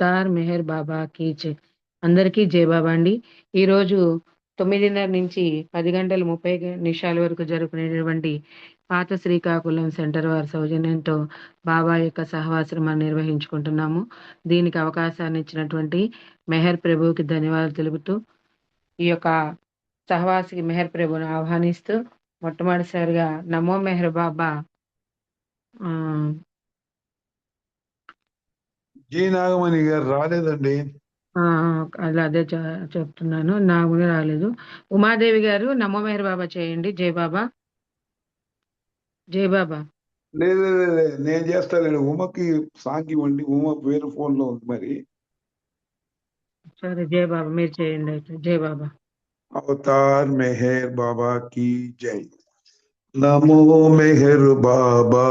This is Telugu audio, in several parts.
తార్ మెహర్ బాబా కీ జై. అందరికీ జై బాబా అండి. ఈరోజు 9:30 నుంచి 10 గంటల 30 నిమిషాల వరకు జరుపుకునేటువంటి పాత శ్రీకాకుళం సెంటర్ వారి సౌజన్యంతో బాబా యొక్క సహవాశ్రమాన్ని నిర్వహించుకుంటున్నాము. దీనికి అవకాశాన్ని ఇచ్చినటువంటి మెహర్ ప్రభువుకి ధన్యవాదాలు తెలుపుతూ ఈ యొక్క సహవాసికి మెహర్ ప్రభుని ఆహ్వానిస్తూ మొట్టమొదటిసారిగా నమో మెహర్ బాబా ఆ, జి నాగమణి గారు రాలేదండి. ఆ, అలా అదే చెప్తున్నాను. నా కూడా రాలేదు. ఉమాదేవి గారు నమో మెహర్ బాబా చేయండి. జై బాబా, జై బాబా. లేదు లేదు, లేదు, నేను చేస్తానండి. ఉమకి సాంగ్ ఇవ్వండి. ఉమ వేరే ఫోన్ లో ఉంది మరి. సరే జై బాబా, మీరు చేయండి అయితే. జై బాబా. అవతార్ మెహర్ బాబా की जय। नमो मेहर बाबा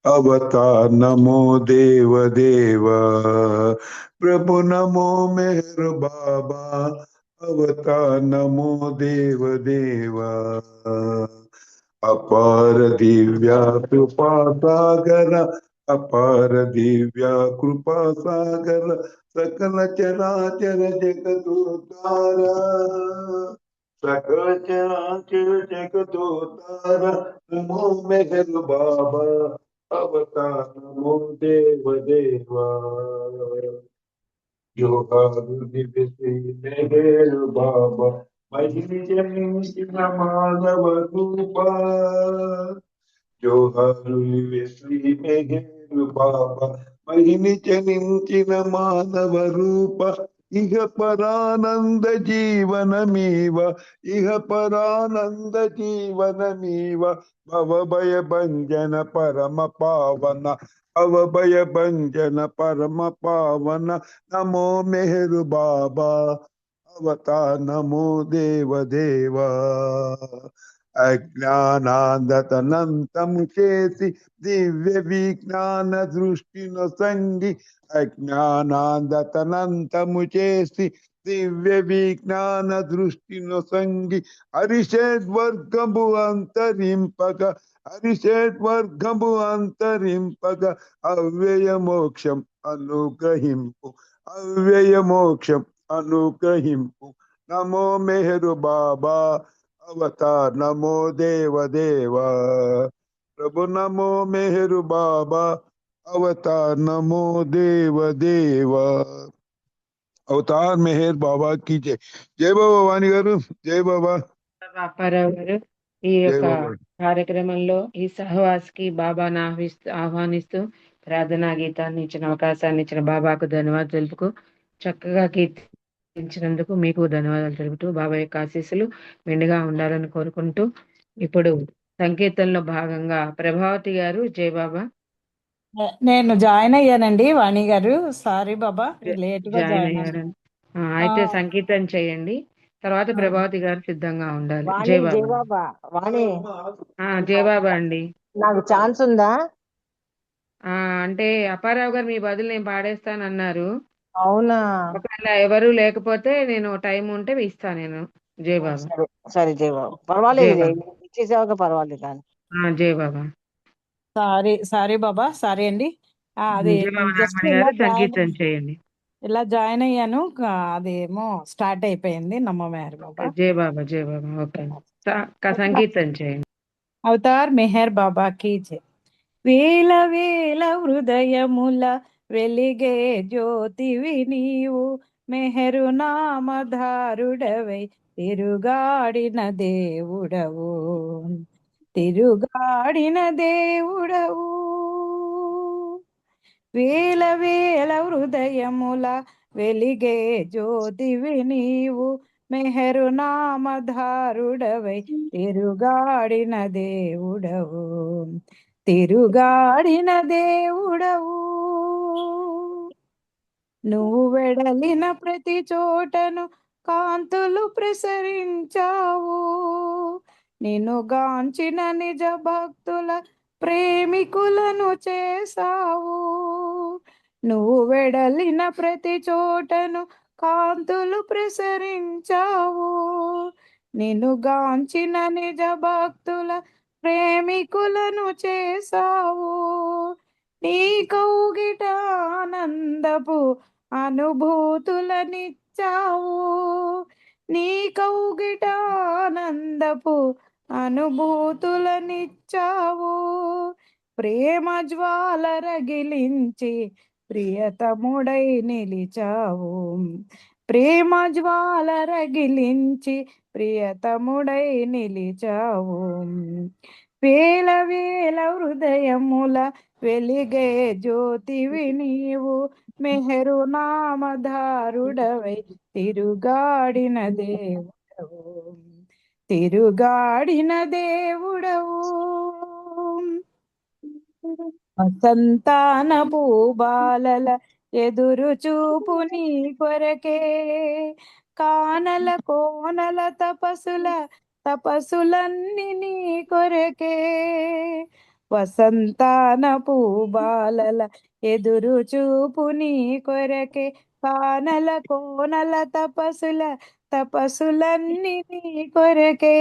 अवतार, नमो देव देव प्रभु, नमो मेहर बाबा अवतार, नमो देव देव अपार दिव्या कृपा सागर, अपार दिव्या कृपा सागर सकल चराचर जगदोद्धारा, सकल चराचर जगदोद्धारा, नमो मेहर बाबा अवतार, नमो देव देवा योगारूढ़ मेहर बाबा महिम जनित मानव रूपा जोहारुलिवे श्री मेहर बाबा महिनि जनिंచిన మానవ రూప ఇహ పరానంద జీవనమీవ, ఇహ పరానంద జీవనమీవ భవభయ భంజన పరమ పావన, భవభయ భంజన పరమ పావన నమో మెహరు బాబా అవతార్, నమో దేవ దేవా అజ్ఞానాందతనంతము చేసి దివ్య విజ్ఞాన దృష్టిను సంగి, అజ్ఞానాందతనంతము చేసి దివ్య విజ్ఞాన దృష్టిను సంగి అరిషడ్వర్గము అంతరింపక, అరిషడ్వర్గము అంతరింపక అవ్యయ మోక్షం అనుగ్రహింపు, అవ్యయ మోక్షం అనుగ్రహింపు నమో మెహరు బాబా अवतार, नमो देव देवा प्रभु, नमो मेहरु बाबा अवतार, नमो देव देवा अवतार मेहर बाबा की जय। जय बाबा वाणी गाరు, జై బాబా, అప్పారావు గారు, ఈ జై యొక్క బాబా. కార్యక్రమంలో ఈ సహవాస్కి బాబాను ఆహ్వానిస్తూ ప్రార్థనా గీతాన్ని ఇచ్చిన అవకాశాన్ని ఇచ్చిన బాబాకు ధన్యవాదాలు తెలుపుకు చక్కగా కీర్తించినందుకు మీకు ధన్యవాదాలు తెలుపుతూ బాబా యొక్క ఆశీస్సులు మెండుగా ఉండాలని కోరుకుంటూ ఇప్పుడు సంకీర్తనలో భాగంగా ప్రభావతి గారు జై బాబా. నేను జాయిన్ అయ్యానండి వాణి గారు. సారీ బాబా, లేట్ గా జాయిన్ జాయిన్ అయ్యారు. అయ్యాను. అయితే సంకీర్తన చేయండి. తర్వాత ప్రభావతి గారు సిద్ధంగా ఉండాలి. వాణి జై జై బాబా. బాబా. వాణి జై బాబా అండి. నాకు ఛాన్స్ ఉందా? అంటే అప్పారావు గారు మీ బదులు నేను పాడేస్తానన్నారు. అవునా? ఒకవేళ ఎవరు లేకపోతే నేను టైం ఉంటే ఇస్తా నేను. జై బాబా. సరే సరే జై బాబా, జై పర్వాలేదు, బాబా. ఇచ్చేసాక పర్వాలేదు కానీ. జై బాబా. సారీ సారీ బాబా, సారీ అండి. అది జై బాబా జస్ట్ నాగమణి గారు సంకీర్తన చేయండి. ఇలా జాయిన్ అయ్యాను. అదేమో స్టార్ట్ అయిపోయింది. నమ్మమేరు బాబా. జై బాబా, జై బాబా. ఓకే, సంకీర్తన చేయండి. అవతార్ మెహర్ బాబా కీ జై. వేల వేల హృదయముల వెలిగే జ్యోతివి నీవు, మెహరు నామధారుడవై తిరుగాడిన దేవుడవు, తిరుగాడిన దేవుడవు. వేల వేల హృదయముల వెలిగే జ్యోతివి నీవు, మెహరు నామధారుడవై తిరుగాడిన దేవుడవు, తిరుగాడిన దేవుడవు. నువ్వు వెడలిన ప్రతి చోటను కాంతులు ప్రసరించావు, నిన్ను గాంచిన నిజ భక్తుల ప్రేమికులను చేసావు. నువ్వు వెడలిన ప్రతి చోటను కాంతులు ప్రసరించావు, నిన్ను గాంచిన నిజ భక్తుల ప్రేమికులను చేసావు. నీ కౌగిట ఆనందపు అనుభూతులనిచ్చావు, నీ కౌగిట ఆనందపు అనుభూతులనిచ్చావు. ప్రేమ జ్వాల రగిలించి ప్రియతముడై నిలిచావు, ప్రేమ జ్వాల రగిలించి ప్రియతముడై నిలిచావు. వేల వేల హృదయముల వెలిగే జ్యోతివి నీవు, మెహరు నామధారుడవై తిరుగాడిన దేవుడవు, తిరుగాడిన దేవుడవు. వసంతాన పూబాలల ఎదురు చూపు నీ కొరకే, కానల కోనల తపస్సులన్నీ నీ కొరకే. వసంతాన పూబాలల ఎదురు చూపు నీ కొరకే, కానల కోనల తపస్సులన్నీ నీ కొరకే.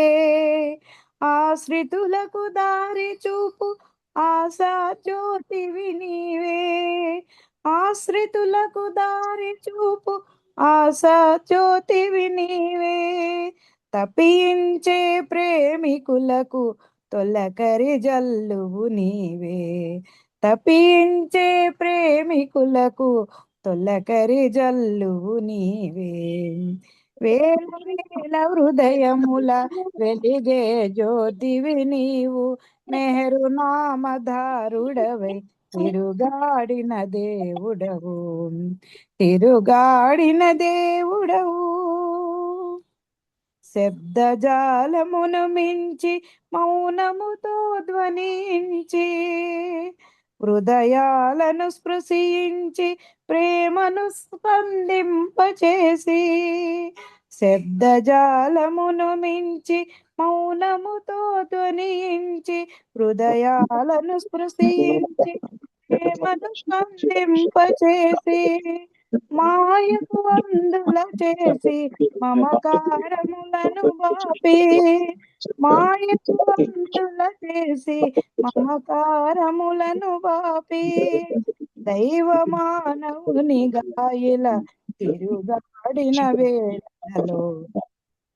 ఆశ్రితులకు దారి చూపు ఆశా జ్యోతివి నీవే, ఆశ్రితులకు దారి చూపు ఆశా జ్యోతివి నీవే. తప్పించే ప్రేమికులకు తొలకరి జల్లువు నీవే, తప్పించే ప్రేమికులకు తొలకరి జల్లువు నీవే. వేల వేల హృదయముల వెలిగే జ్యోతివి నీవు, మెహరు నామధారుడవై తిరుగాడిన దేవుడవు, తిరుగాడిన దేవుడవు. శబ్దజాలమును మించి మౌనముతో ధ్వనించి హృదయాలను స్పృశించి ప్రేమను స్పందింపచేసి, శబ్దజాలమును మించి మౌనముతో ధ్వనించి హృదయాలను స్పృశించి ప్రేమను స్పందింపచేసి, మాయకు అందుల చేసి మమకారములను బాపి, మాయకు అందుల చేసి మమకారములను బాపి, దైవ మానవుని గాయల తిరుగాడిన వేళలో,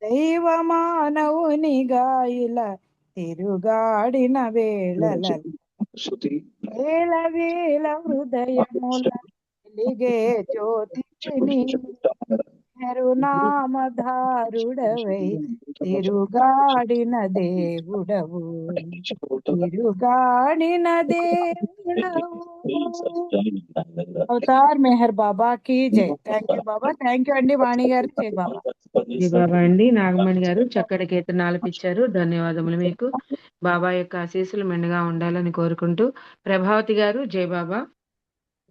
దైవ మానవుని గాయల తిరుగాడిన వేళలలో, వేల వేల హృదయముల వెలిగే జ్యోతివి నీవు, కరుణామధారుడవై తిరుగాడిన దేవుడవు, తిరుగాడిన దేవుడవు. అవతార్ మెహర్ బాబా కి జై. Thank you Baba. Thank you అండి వాణి గారు. జై బాబా. జై బాబా అండి. నాగమణి గారు చక్కటి కీర్తన ఆలపించారు. ధన్యవాదములు మీకు. బాబా యొక్క ఆశీస్సులు మెండుగా ఉండాలని కోరుకుంటూ ప్రభావతి గారు జై బాబా.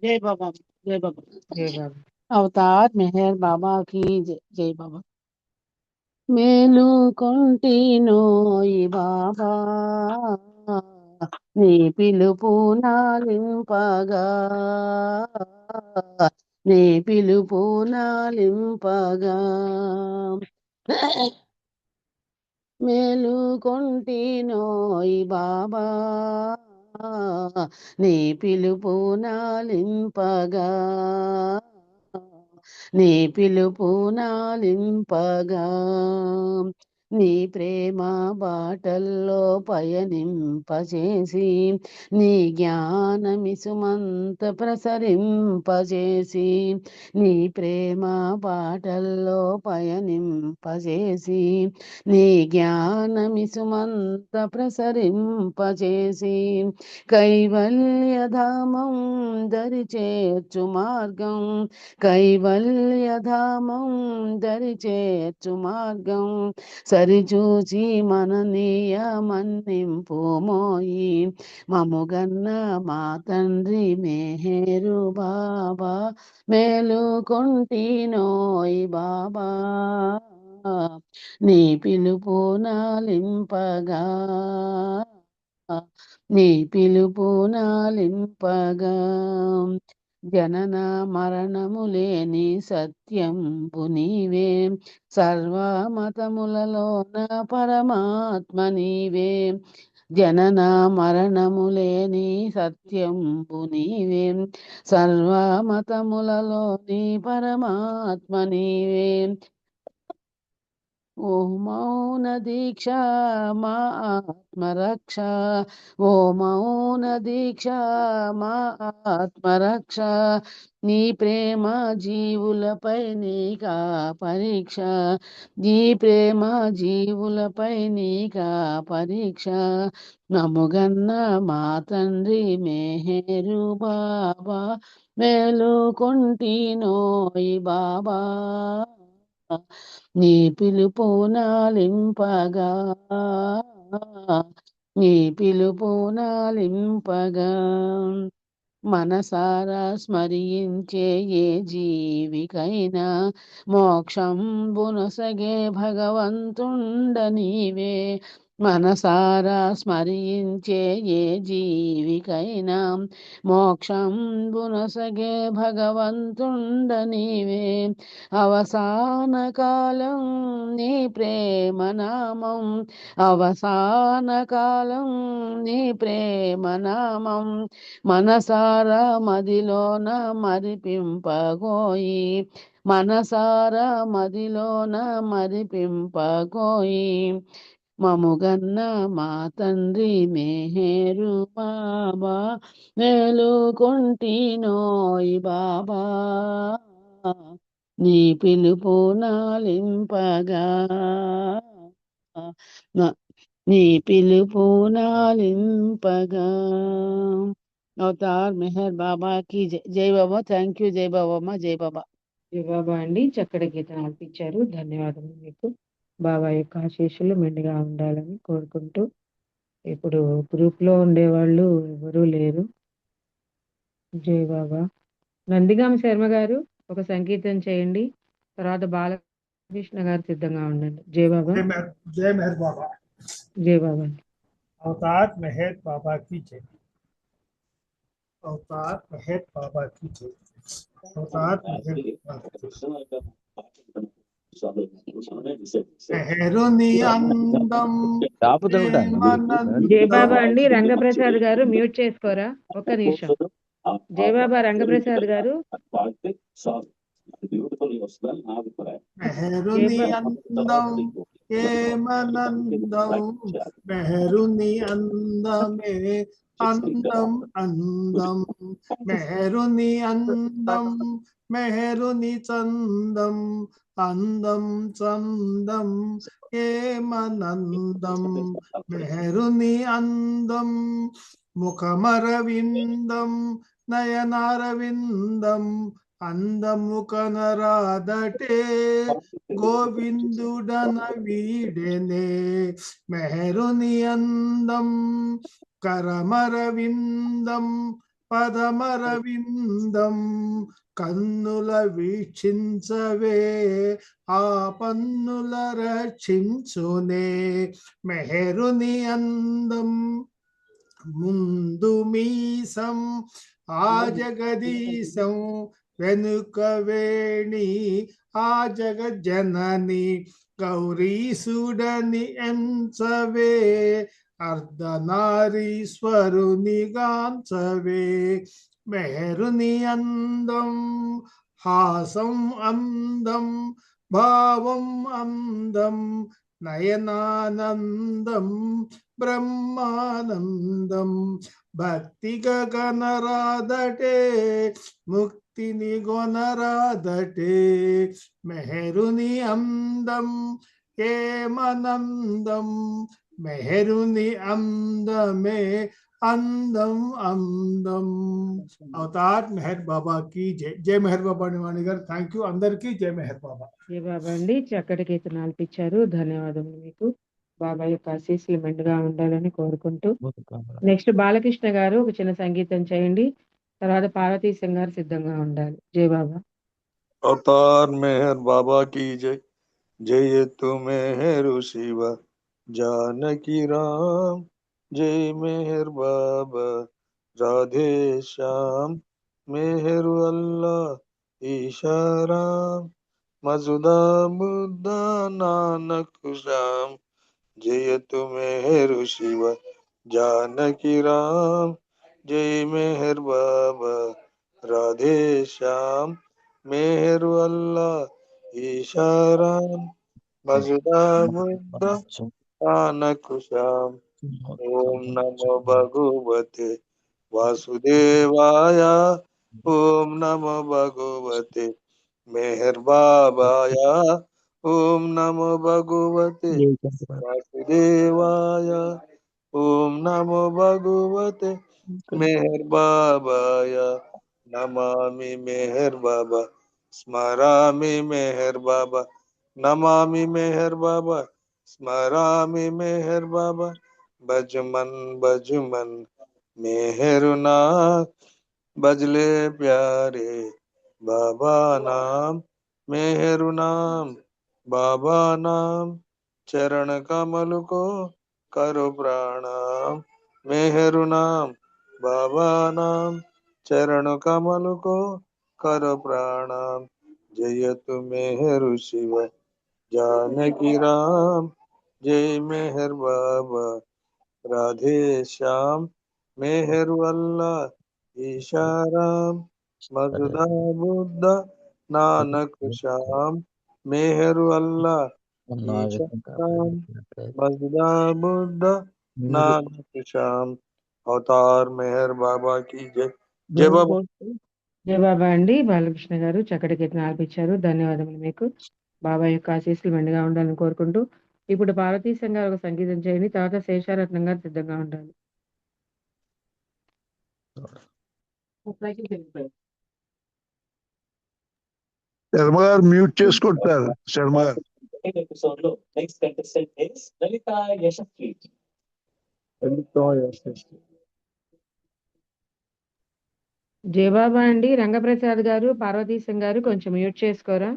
జై బాబా. జై బాబా. జై బాబా. అవతార్ మెహర్ బాబా కి జై. జై బాబా. మేలుకొంటినోయి బాబా, నీ పిలుపు నాలింపగా, నీ పిలుపు నాలింపగా. మేలుకొంటినోయి బాబా, నీ పిలుపు నాలింపగా, నీ పిలుపు నాలింపగా. నీ ప్రేమ బాటల్లో పయనింపచేసి, నీ జ్ఞానమిసుమంత ప్రసరింపచేసి, నీ ప్రేమ బాటల్లో పయనింపచేసి, నీ జ్ఞానమిసుమంత ప్రసరింపచేసి, కైవల్యధామం దరి చేర్చు మార్గం, కైవల్యధామం దరి చేర్చు మార్గం, సరిచూచి మననీయ మన్నింపుమోయి, మముగన్న మా తండ్రి మెహరు బాబా. మేలుకొంటినోయి బాబా, నీ పిలుపు నాలింపగా, నీ పిలుపు నాలింపగా. జనన మరణము లేని సత్యంబు నీవే, సర్వమతములలోన పరమాత్మ నీవే, జనన మరణములేని సత్యంబు నీవే, సర్వమతములలోని పరమాత్మ నీవే. ఓ మౌన దీక్ష మా ఆత్మరక్ష, ఓ మౌన దీక్ష మా ఆత్మరక్ష, నీ ప్రేమ జీవులపై నీకా పరీక్ష, నీ ప్రేమ జీవులపై నీకా పరీక్ష. నముగన్న మా తండ్రి మెహరు బాబా, మేలుకొంటినోయి బాబా, నీ పిలుపు నాలింపగా, నీ పిలుపు నాలింపగా. మనసారా స్మరించే ఏ జీవికైనా మోక్షం బునసగే భగవంతుండ నీవే. మనసారా స్మరించే ఏ జీవికైనా మోక్షం బునసగే భగవంతుండ నీవే. అవసాన కాలం నీ ప్రేమ నామం, అవసాన కాలం నీ ప్రేమ నామం, మనసారా మదిలోన మరిపింపగోయి, మనసారా మదిలోన మరిపింపగోయి. మముగన్న మా తండ్రి మెహరు బాబా, మేలుకొంటినోయి బాబా, నీ పిలుపు నాలింపగా, నీ పిలుపు నాలింపగా. అవతార్ మెహర్ బాబా కి జై. జై బాబా. Thank you. జై బాబా అమ్మ. జై బాబా. జై బాబా అండి, చక్కటి గీతను ఆలపించారు. ధన్యవాదములు మీకు. బాబా యొక్క ఆశీస్సులు మెండుగా ఉండాలని కోరుకుంటూ, ఇప్పుడు గ్రూప్ లో ఉండేవాళ్ళు ఎవరూ లేరు. జై బాబా. నందిగామ శర్మ గారు ఒక సంగీతం చేయండి, తర్వాత బాలకృష్ణ గారు సిద్ధంగా ఉండండి. జై బాబా. जय मेहर बाबा। జై బాబా. अवतार मेहर बाबा की जय। अवतार मेहर बाबा की जय। अवतार मेहर बाबा की जय। మెహరుని అందం జై బాబా అండి. రంగప్రసాద్ గారు మ్యూట్ చేసుకోరా ఒక్క నిమిషం. జై బాబా రంగప్రసాద్ గారు. మెహరుని అందం ఏమనందం, మెహరుని అందమే అందం అందం, మెహరుని అందం మెహరుని చందం, అందం చందం ఏమనందం. మెహరుని అందం ముఖమరవిందం, నయనారవిందం, అందము కనరాదటే గోవిందుడన వీడెనే. మెహరుని అందం కరమరవిందం, పదమరవిందం, కన్నుల వీక్షించవే ఆ పన్నుల రక్షించునే. మెహరుని అందం ముందు మీసం ఆ జగదీశం, వెనుక వేణి ఆ జగజ్జనని, గౌరీసుడని ఎంచవే అర్ధనారీశ్వరుని గాంచవే. మెహరుని అందం హాసం అందం, భావం అందం, నయనానందం బ్రహ్మానందం, భక్తిగా గణరాదటే ముక్తిని గొనరాదటే. మెహరుని అందం ఏమనందం, మెహరుని అందమే అందం అందం. అవతార్ మెహర్ బాబా కి జై. జై మెహర్ బాబా నివాణి గారు. థ్యాంక్ యూ అందరికీ. జై మెహర్ బాబా. జై బాబా అండి, చక్కటి గీతను ఆలపించారు. ధన్యవాదములు మీకు. బాబా యొక్క ఆశీస్సులు మెండుగా ఉండాలని కోరుకుంటూ, నెక్స్ట్ బాలకృష్ణ గారు ఒక చిన్న సంగీతం చేయండి, తర్వాత పార్వతీశం గారు సిద్ధంగా ఉండాలి. జై బాబా. अवतार मेहर बाबा की जय। जय तु मेहरु शिव जानकी राम, जय मेहर बाबा राधे श्याम, मेहरु अल्लाह ईशा राम, मजुदा बुद्धा नानक श्याम, जय तु मेहरु शिव जानकी राम जय मेहर बाबा राधे श्याम मेहर अल्लाह ईशाराम मजदा बुद्ध नानक श्याम ओम नमो भगवते वासुदेवाय ओम नमो भगवते मेहर बाबाय ओम नमो भगवते वासुदेवाय ओम नमो भगवते मेहर बाबाय नमामि मेहर बाबा स्मरामि मेहर बाबा नमामि मेहर बाबा स्मरामि मेहर बाबा बजमन बजमन मेहरुना बजले प्यारे बाबा नाम मेहरु नाम बाबा नाम चरण कमल को करो प्रणाम मेहरु नाम बाबा नाम चरण कमल को करो प्रणाम जयतु मेहरु शिव जानकी राम जय मेहर बाबा राधे श्याम मेहरु अल्लाह ईशाराम मजदा बुद्ध नानक श्याम मेहरु अल्लाह ईशाराम मजदा बुद्ध नानक श्याम अवतार मेहर बाबा की जय जय बाबा జయ బాబా అండి. బాలకృష్ణ గారు చక్కటి కీర్తన ఆలపించారు. ధన్యవాదములు మీకు. బాబా యొక్క ఆశీస్సులు మెండుగా ఉండాలని కోరుకుంటూ ఇప్పుడు పార్వతీ సంఘ గారు ఒక సంగీతం చేయండి. తర్వాత శేషారత్నం గారు సిద్ధంగా ఉండాలి. శర్మ గారు మ్యూట్ చేసుకుంటారు. శర్మ గారు జయబాబా అండి. రంగప్రసాద్ గారు, పార్వతీశం గారు కొంచెం మ్యూట్ చేసుకోరా.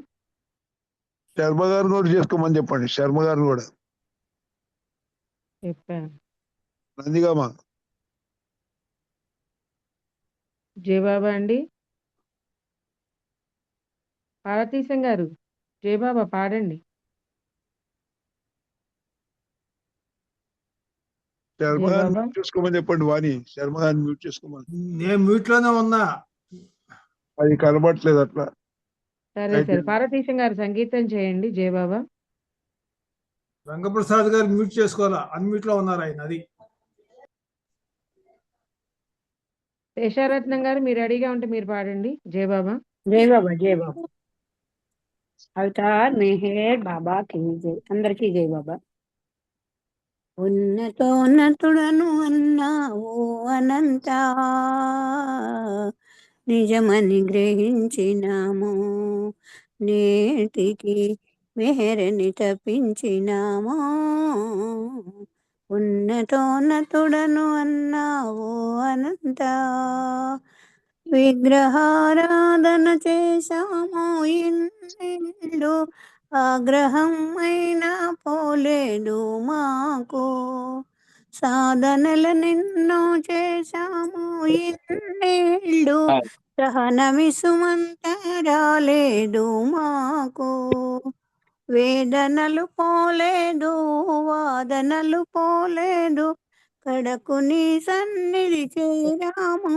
శర్మ గారు కూడా చేసుకోమని చెప్పండి. శర్మ గారు కూడా చెప్పాను. నందిగామ జయబాబా అండి. పార్వతీశం గారు జయబాబా పాడండి. శర్మ గారు జయబాబా మ్యూట్ చేసుకోమని చెప్పండి. వాణి శర్మ గారిని మ్యూట్ చేసుకోమని. నేను మ్యూట్ లోనే ఉన్నా. అది కనబడట్లేదు అట్లా. సరే సరే. పార్వతీశం గారు సంగీతం చేయండి. జయబాబా. రంగప్రసాద్ గారు మ్యూట్ చేసుకోవాలా, అన్మ్యూట్ లో ఉన్నారు ఆయన. అది శేషారత్నం గారు మీరు రెడీగా ఉంటే మీరు పాడండి. జయబాబా. జై బాబా జై బాబా. అవతార్ మెహర్ బాబా की जय. అందరికీ జై బాబా. ఉన్నతోన్నతుడను అన్నావు అనంత నిజమని గ్రహించినాము, నేటికి మెహరని తప్పించినాము. ఉన్నతోన్నతుడను అన్నావు అనంత విగ్రహారాధన చేశాము ఇన్నేళ్ళు, ఆగ్రహం అయినా పోలేదు మాకు. సాధనలు నిన్నో చేశాము ఇన్నేళ్ళు, సహనమిసుమంత రాలేదు మాకు. వేదనలు పోలేదు, వాదనలు పోలేదు, కడకు నీ సన్నిధి చేరాము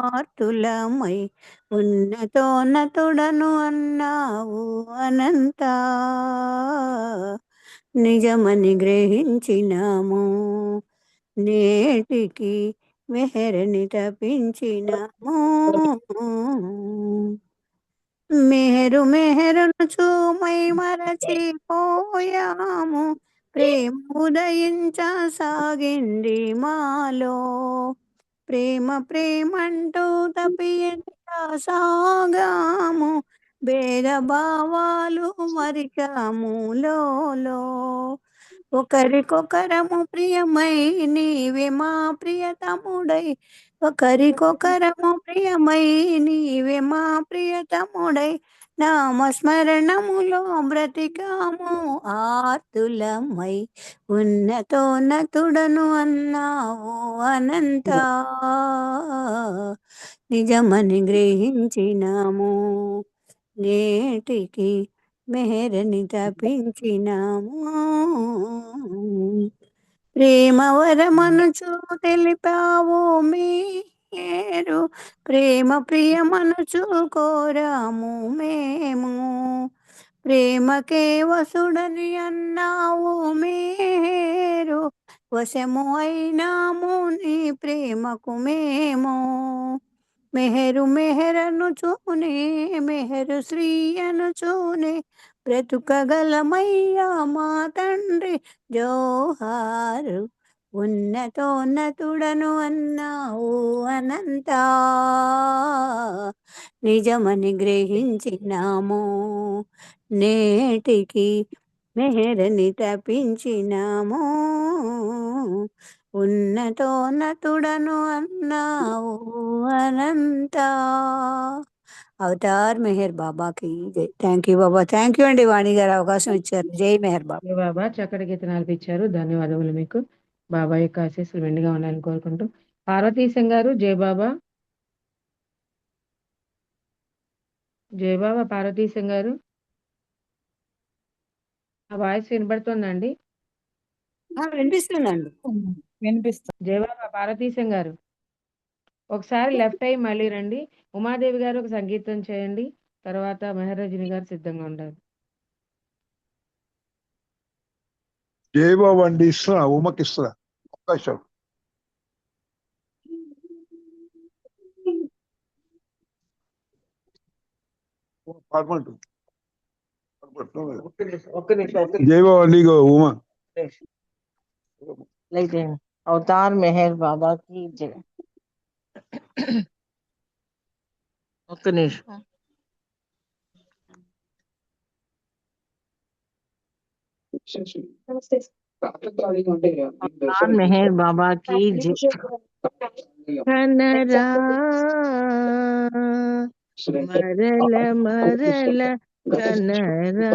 ఆర్తులమై. ఉన్నతోన్నతుడను అన్నావు అనంత నిజమని గ్రహించినాము, నేటికి మెహరని తప్పించినాము. మెహరు మెహరును చూమై మరచిపోయాము, ప్రేమ ఉదయించసాగింది మాలో. ప్రేమ ప్రేమంటూ తప్పిసాగాము, భేదభావాలు మరిచాము లోలో. ఒకరికొకరము ప్రియమై నీవే మా ప్రియతముడై, ఒకరికొకరము ప్రియమై నీవే మా ప్రియతముడై, నామస్మరణములో బ్రతికాము ఆర్తులమై. ఉన్నతోన్నతుడను అన్నావు అనంత నిజమని గ్రహించినాము, నేటికి మెహరని తప్పించినాము. ప్రేమవరమనుచు తెలిపావు మీరు, ప్రేమ ప్రియమనుచు కోరాము మేము, ప్రేమకే వసుడని అన్నావు మీరు, వశము అయినాము నీ ప్రేమకు మేము. మెహరు మెహరను చూనే మెహరు శ్రీ అను చూనే బ్రతుకగలమయ్యా మా తండ్రి జోహారు. ఉన్నతోన్నతుడను అన్నావు అనంత, నిజమని గ్రహించినాము నేటికి మెహరని తప్పించినాము. ఉన్నతోన్నతుడను అన్నావు అనంత. అవతార్ మెహర్ బాబాకి జై. Thank you Baba. Thank you అండి వాణి గారు అవకాశం ఇచ్చారు. జై మెహర్ బాబా. జై బాబా. చక్కటి గీతనాలు ఇచ్చారు. ధన్యవాదములు మీకు. బాబా యొక్క ఆశీస్సులు మెండుగా ఉండాలని కోరుకుంటూ పార్వతీశం గారు జై బాబా. జై బాబా పార్వతీశం గారు, ఆ వాయిస్ వినబడుతుందండి? వినిపిస్తుందండి. వినిపిస్తుంది. జై బాబా పార్వతీశం గారు, ఒకసారి లెఫ్ట్ అయ్యి మళ్ళీ రండి. ఉమాదేవి గారు ఒక సంగీతం చేయండి, తర్వాత మెహరజని గారు సిద్ధంగా ఉండాలి. జై బాబా అండి, ఇస్తున్నా ఉమకి ఇస్తున్నా అవకాశం. పాడమంటు ఒక్క నిమిషం జై బాబా అండి, ఇగో ఉమా. లైట్ అవతార్ మెహర్ బాబాకి జై. ఒక్క నిమిషం. అవతార్ మెహర్ బాబాకి జై. కనరా మరల మరల కనరా,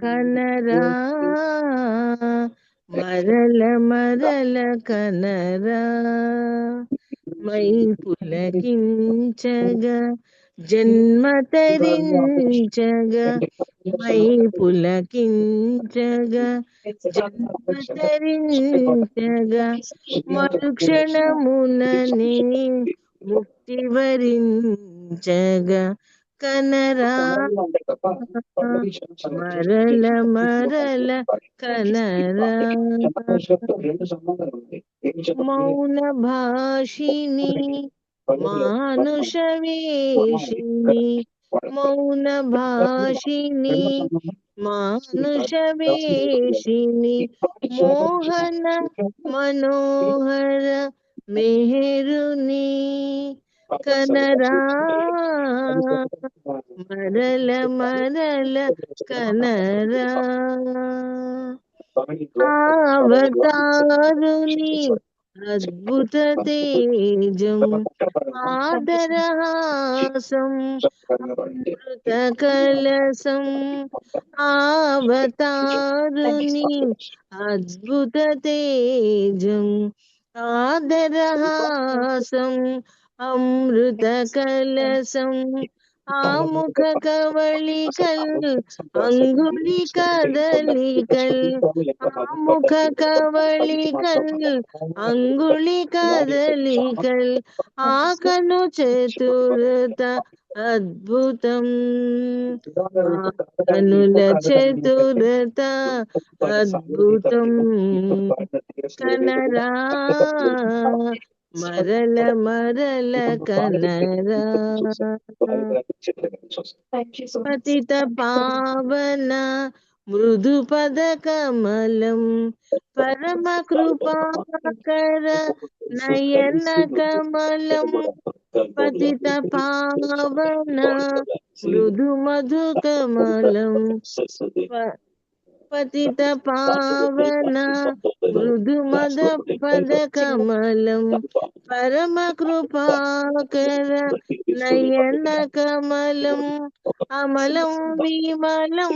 కనరా మరల మరల కనరా, మై పులకించగా జన్మ తరించగా, మై పులకించగా జన్మ తరించగా, మరుక్షణముననే ముక్తి వరించగా, కనరా మరల మరల కనరా. మౌన భాషిని మానుష వేషిని, మౌన భాషిని మానుష వేషిని, మోహన మనోహర మెహరుని, కనరా మరల మరల కనరా. అవతారుని అద్భుత తేజం ఆదరహాసం అమృత కలసం, అవతారుని అద్భుత తేజం ఆదరహాసం అమృత కలసం, ఆముఖ కవళికల్ అంగుళి కదలికల్, ఆముఖ కవళికల్ అంగుళి కదలికల్, ఆకను చతురత అద్భుతం, కనుల చతురత అద్భుతం, కనరా మరల మరల కనరా. పతిత పావన మృదు పద కమలం, పరమ కృపాకర నయన కమలం, పతిత పావన మృదు మధు కమలం, పతిత పావన మృదు మద పద కమలం, పరమ కృపాకర నయన కమలం, అమలం విమలం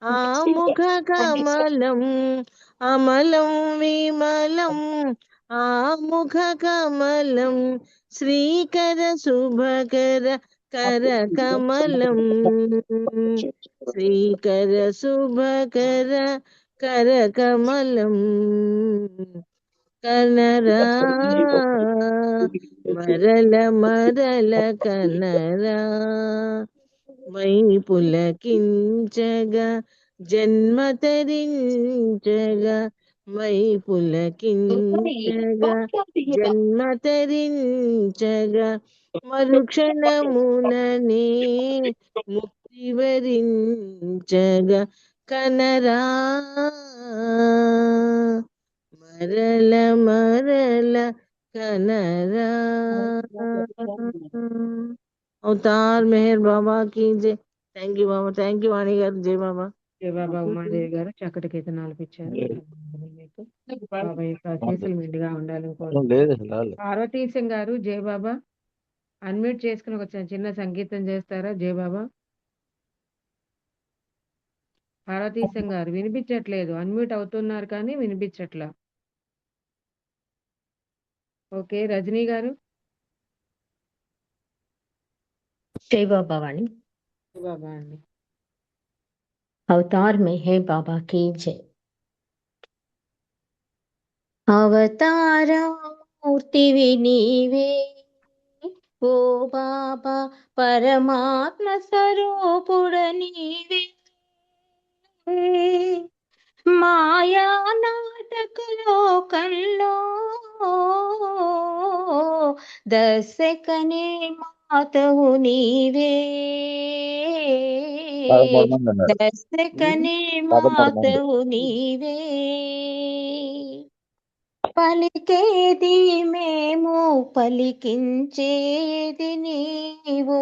ఆముఖ కమలం, అమలం విమలం ఆముఖ కమలం, శ్రీకర శుభకర కరకమలం శ్రీకర శుభకర కరకమలం కనరా మరల మరల కనరా మై పులకించగా జన్మ తరించగా మై పులకించగా జన్మ తరించగా మరుక్షణముననే ముక్తి వరించగా కనరా మరల మరల కనరా అవతార్ మెహర్ బాబా की जय thank you Baba thank you Vani గారు జై బాబా జయ బాబా ఉమాదేవి గారు చక్కటి కీర్తనాలు ఇచ్చారు మీకు బాబా యొక్క ఆశీస్సులు మెండుగా ఉండాలని కోరుకుంటున్నాను. పార్వతీ సింగ్ గారు జయ బాబా అన్మ్యూట్ చేసుకుని ఒక చిన్న సంగీతం చేస్తారా జయ బాబా? పార్వతీ సింగ్ గారు వినిపించట్లేదు, అన్మ్యూట్ అవుతున్నారు కానీ వినిపించట్లా. ఓకే రజనీ గారు. जय बाबा वाणी జయ బాబా అండి. अवतार मेहर बाबा की जय। अवतार मूर्ति नीवे ओ बाबा परमात्म स्वरूपुड नीवे माया नाटक लोकల్లో దశకనే మాతవు నీవే దశకనే మాతవు నీవే పలికేది మేము పలికించేది నీవు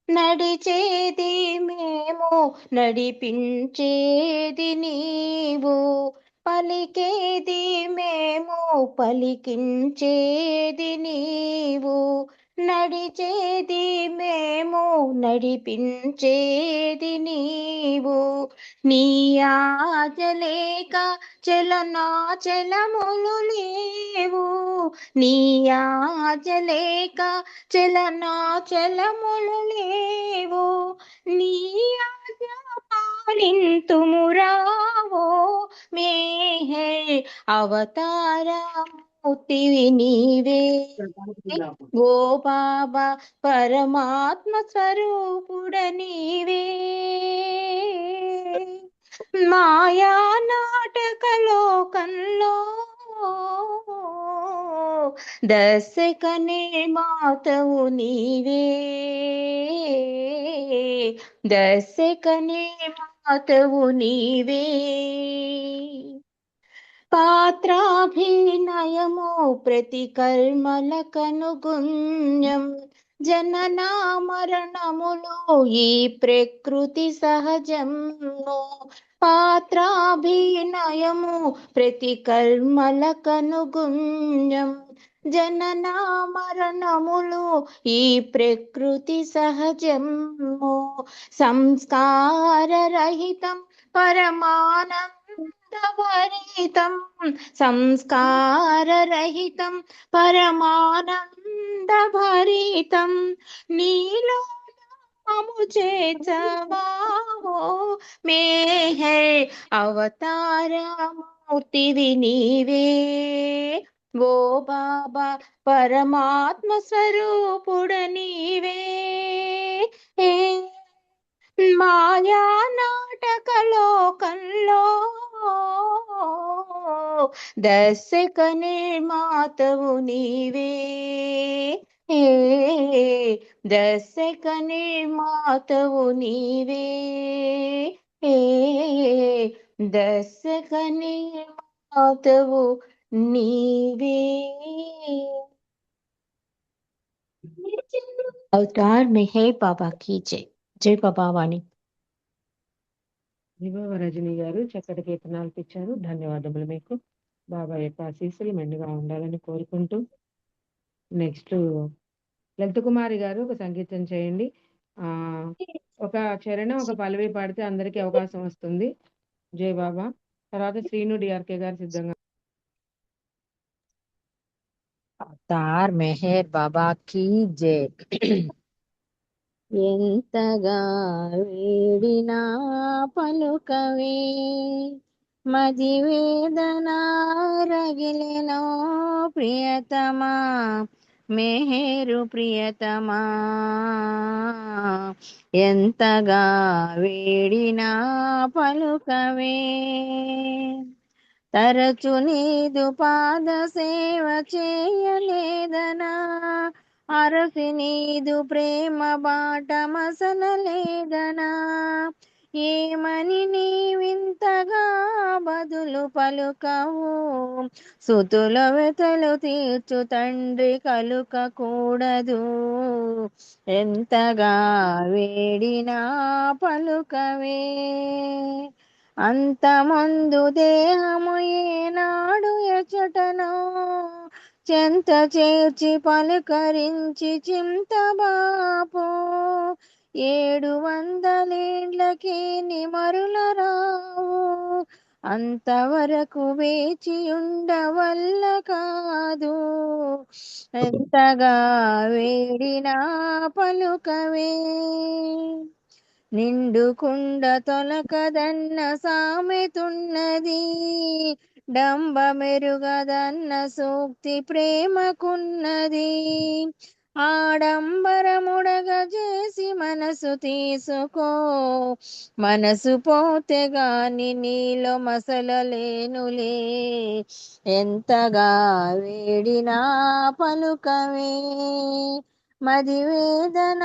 నడిచేది మేము నడిపించేది నీవు పలికేది మేము పలికించేది నీవు నడిచేది మేము నడిపించేది నీవు నీ ఆజలేక చలనాచలములు లేవు నీ ఆజలేక చలనాచలములు లేవు నీ ఆజ్ఞ పాలింతుమురావో మేహే అవతారమూర్తివి నీవే ఓ బాబా పరమాత్మ స్వరూపుడ నీవే మాయా నాటక లోకంలో దశకనే మాతవు నీవే దశకనే మాతవు నీవే పాత్రాభినయము ప్రతి కర్మల కనుగుణ్యం జనన మరణములు ఈ ప్రకృతి సహజము పాత్రాభినయము ప్రతి కర్మల కనుగుణ్యం జనన మరణములు ఈ ప్రకృతి సహజము సంస్కార రహితం పరమానందభరితం సంస్కారరహితం పరమానందభరితం నీలో నామము చేర్చవావో మేహే అవతారమూర్తివి నీవే ఓ బాబా పరమాత్మ స్వరూపుడ నీవే మాయా నాటక లోకంలో దశకనే మాతవు నీవే దశకనే మాతవు నీవే దశకనే మాతవు నీవే अवतार मेहर बाबा की जय जय बाबा वाणी జయ బాబా రజనీ గారు చక్కటి కీర్తనాలు ఇచ్చారు. ధన్యవాదములు మీకు. బాబా యొక్క ఆశీస్సులు మెండుగా ఉండాలని కోరుకుంటూ నెక్స్ట్ లలిత కుమారి గారు ఒక సంగీతం చేయండి. ఒక చరణం ఒక పల్లవి పాడితే అందరికీ అవకాశం వస్తుంది. జై బాబా. తర్వాత శ్రీను డిఆర్కే గారు సిద్ధంగా. अवतार मेहर बाबा की जय। ఎంతగా వేడినా పలుకవే మది వేదన రగిలెనో ప్రియతమా మెహరు ప్రియతమా ఎంతగా వేడినా పలుకవే తరచు నీదు పాద సేవ చేయలేదనా అరసి నీదు ప్రేమ బాట మసలలేదనా ఏమని నీవింతగా బదులు పలుకవు సుతుల వెతలు తీర్చు తండ్రి కలుకకూడదు ఎంతగా వేడినా పలుకవే అంతమందు దేహము ఏనాడు ఎచటనో చెంత చేర్చి పలుకరించి చింతబాపు 700 నిమరుల రావు అంతవరకు వేచి ఉండవల్ల కాదు ఎంతగా వేడినా పలుకవే నిండు కుండ తొలకదన్న సామెతున్నది డంబ మెరుగదన్న సూక్తి ప్రేమకున్నది ఆడంబరముడగ చేసి మనసు తీసుకో మనసు పోతే గాని నీలో మసలలేనులే ఎంతగా వేడినా పలుకవే మది వేదన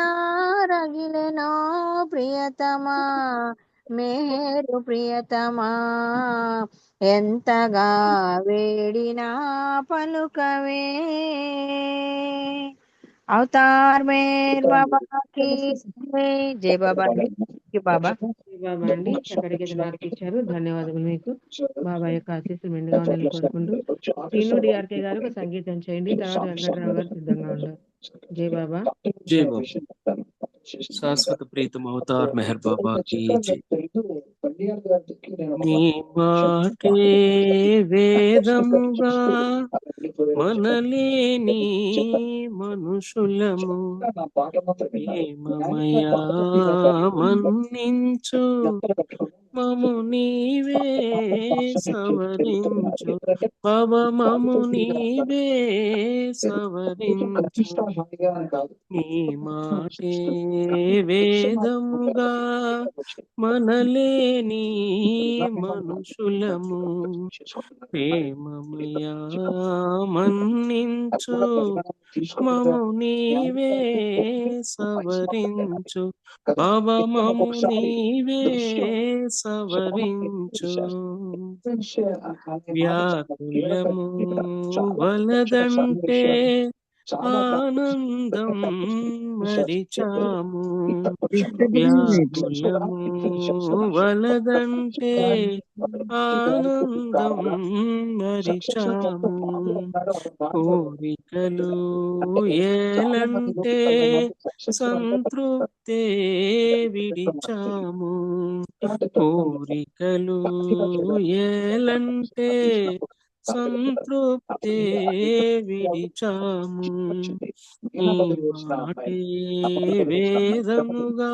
రగిలెనో ప్రియతమా మేరు ప్రియతమా ఎంతగా వేడినా పలుకవే అవతార్ మేర్ బాబా की జై బాబా అండి బాబా బాబా అండి చక్కటి గీతను అర్పించారు. ధన్యవాదములు మీకు. బాబా యొక్క ఆశీస్సులు మెండుగా ఉండాలని కోరుకుంటూ శ్రీను డిఆర్కే గారు ఒక సంగీతం చేయండి. తర్వాత వెంకటరావు గారు సిద్ధంగా ఉన్నారు. జై బాబా. जय बाबा शाश्वत प्रीतम अवतार मेहर बाबा की जय నీ మాటే వేదముగా మనలేని మనుషులము ప్రేమమయా మన్నించు మము నీవే సవరించు పవమము నీవే సవరించు నీ మాటే వేదముగా మనలేని మనుషులము ప్రేమమయా మన్నించు మము నీవే సవరించు పవమము నీవే సవరించు వ్యాకులము వలదంటే ఆనందం మరిచాము వ్యాకులము వలదంటే ఆనందం మరిచాము కోరికలు ఏలంటే సంతృప్తే విడిచాము కోరికలు ఏలంటే సంతృప్తే విడిచాము నీ మాటే వేదముగా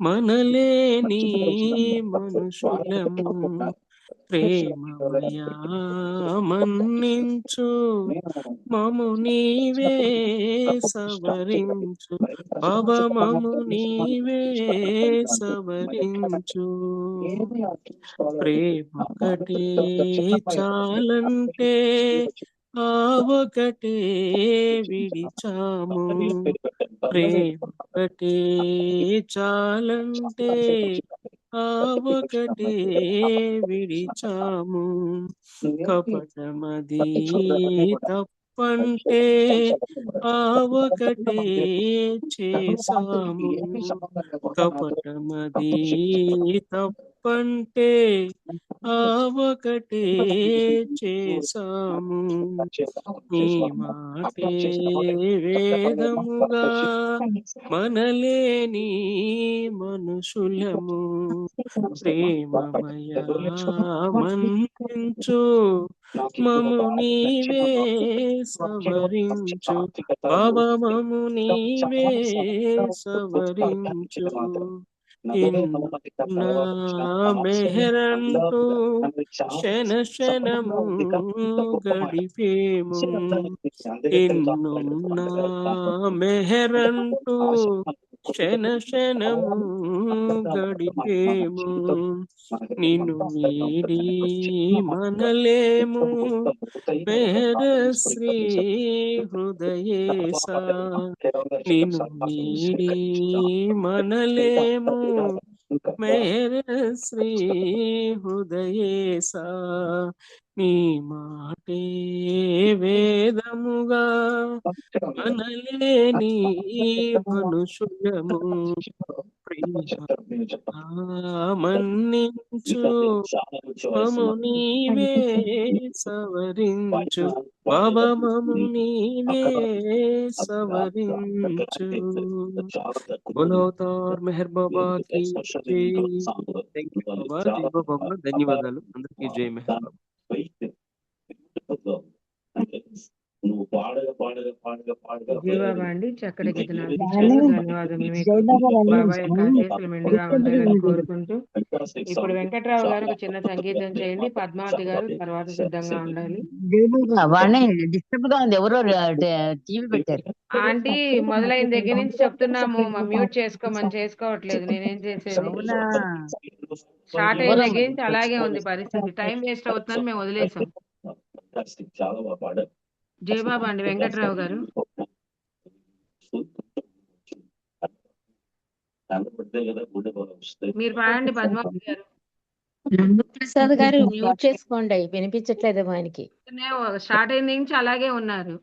మనలేని మనుషులము ప్రేమమయా మన్నించు మము నీవే సవరించు పవమము నీవే సవరించు ప్రేమొకటే చాలంటే ఆ ఒకటే విడిచాము ప్రేమొకటే చాలంటే ఆ ఒకటే విడిచాము కపటమది తప్పంటే ఆ ఒకటే చేసాము కపటమది తప్ప తప్పంటే ఆ ఒకటే చేసాము. నీ మాటే వేదముగా మనలేని మనుషులము. ప్రేమమయా మన్నించు, మము నీవే సవరించు బాబా, మము నీవే సవరించు. ఇన్న మెహరంటూ క్షణ క్షణము గడిపేము. ఇన్నున్న మెహరంటూ క్షణ క్షణము గడిపేము. నిన్ను వీడి మనలేము మెహర శ్రీ హృదయేశ. నిన్ను వీడి మనలేము మెహర శ్రీ హృదయేశ. నీ మాటే వేదముగా మనలేని మనుషులము. మన్నించు, మము నీవే సవరించు బాబా, మము నీవే సవరించు. బోలో అవతార్ మెహర్ బాబా కి జై. థ్యాంక్ యూ బాబా. జై బాబా. ధన్యవాదాలు అందరికీ. జై మెహర్ బాబా. జై బాబా అండి. చక్కటి గీతనాలు ఇచ్చారు. ధన్యవాదములు మీకు. బాబా యొక్క ఆశీస్సులు మెండుగా ఉండాలని కోరుకుంటూ ఇప్పుడు వెంకట్రావు గారు ఒక చిన్న సంగీతం చేయండి. పద్మావతి గారు తర్వాత సిద్ధంగా ఉండాలి. వాడిని డిస్టర్బ్ గా ఉంది, ఎవరో టీవీ పెట్టారు. ఆంటీ మొదలైన దగ్గర నుంచి చెప్తున్నాము మ్యూట్ చేసుకోమని, చేసుకోవట్లేదు. నేనేం చేసేది? అవునా? స్టార్ట్ అయిన దగ్గర నుంచి అలాగే ఉంది పరిస్థితి. టైం వేస్ట్ అవుతుందని మేము వదిలేసాం. జయబాబా అండి. వెంకట్రావు గారు మీరు పాడండి. పద్మావతి గారు. రంగప్రసాద్ గారు మ్యూట్ చేసుకోండి, వినిపించట్లేదు ఆయనకి. స్టార్ట్ అయిన నుంచి అలాగే ఉన్నారు.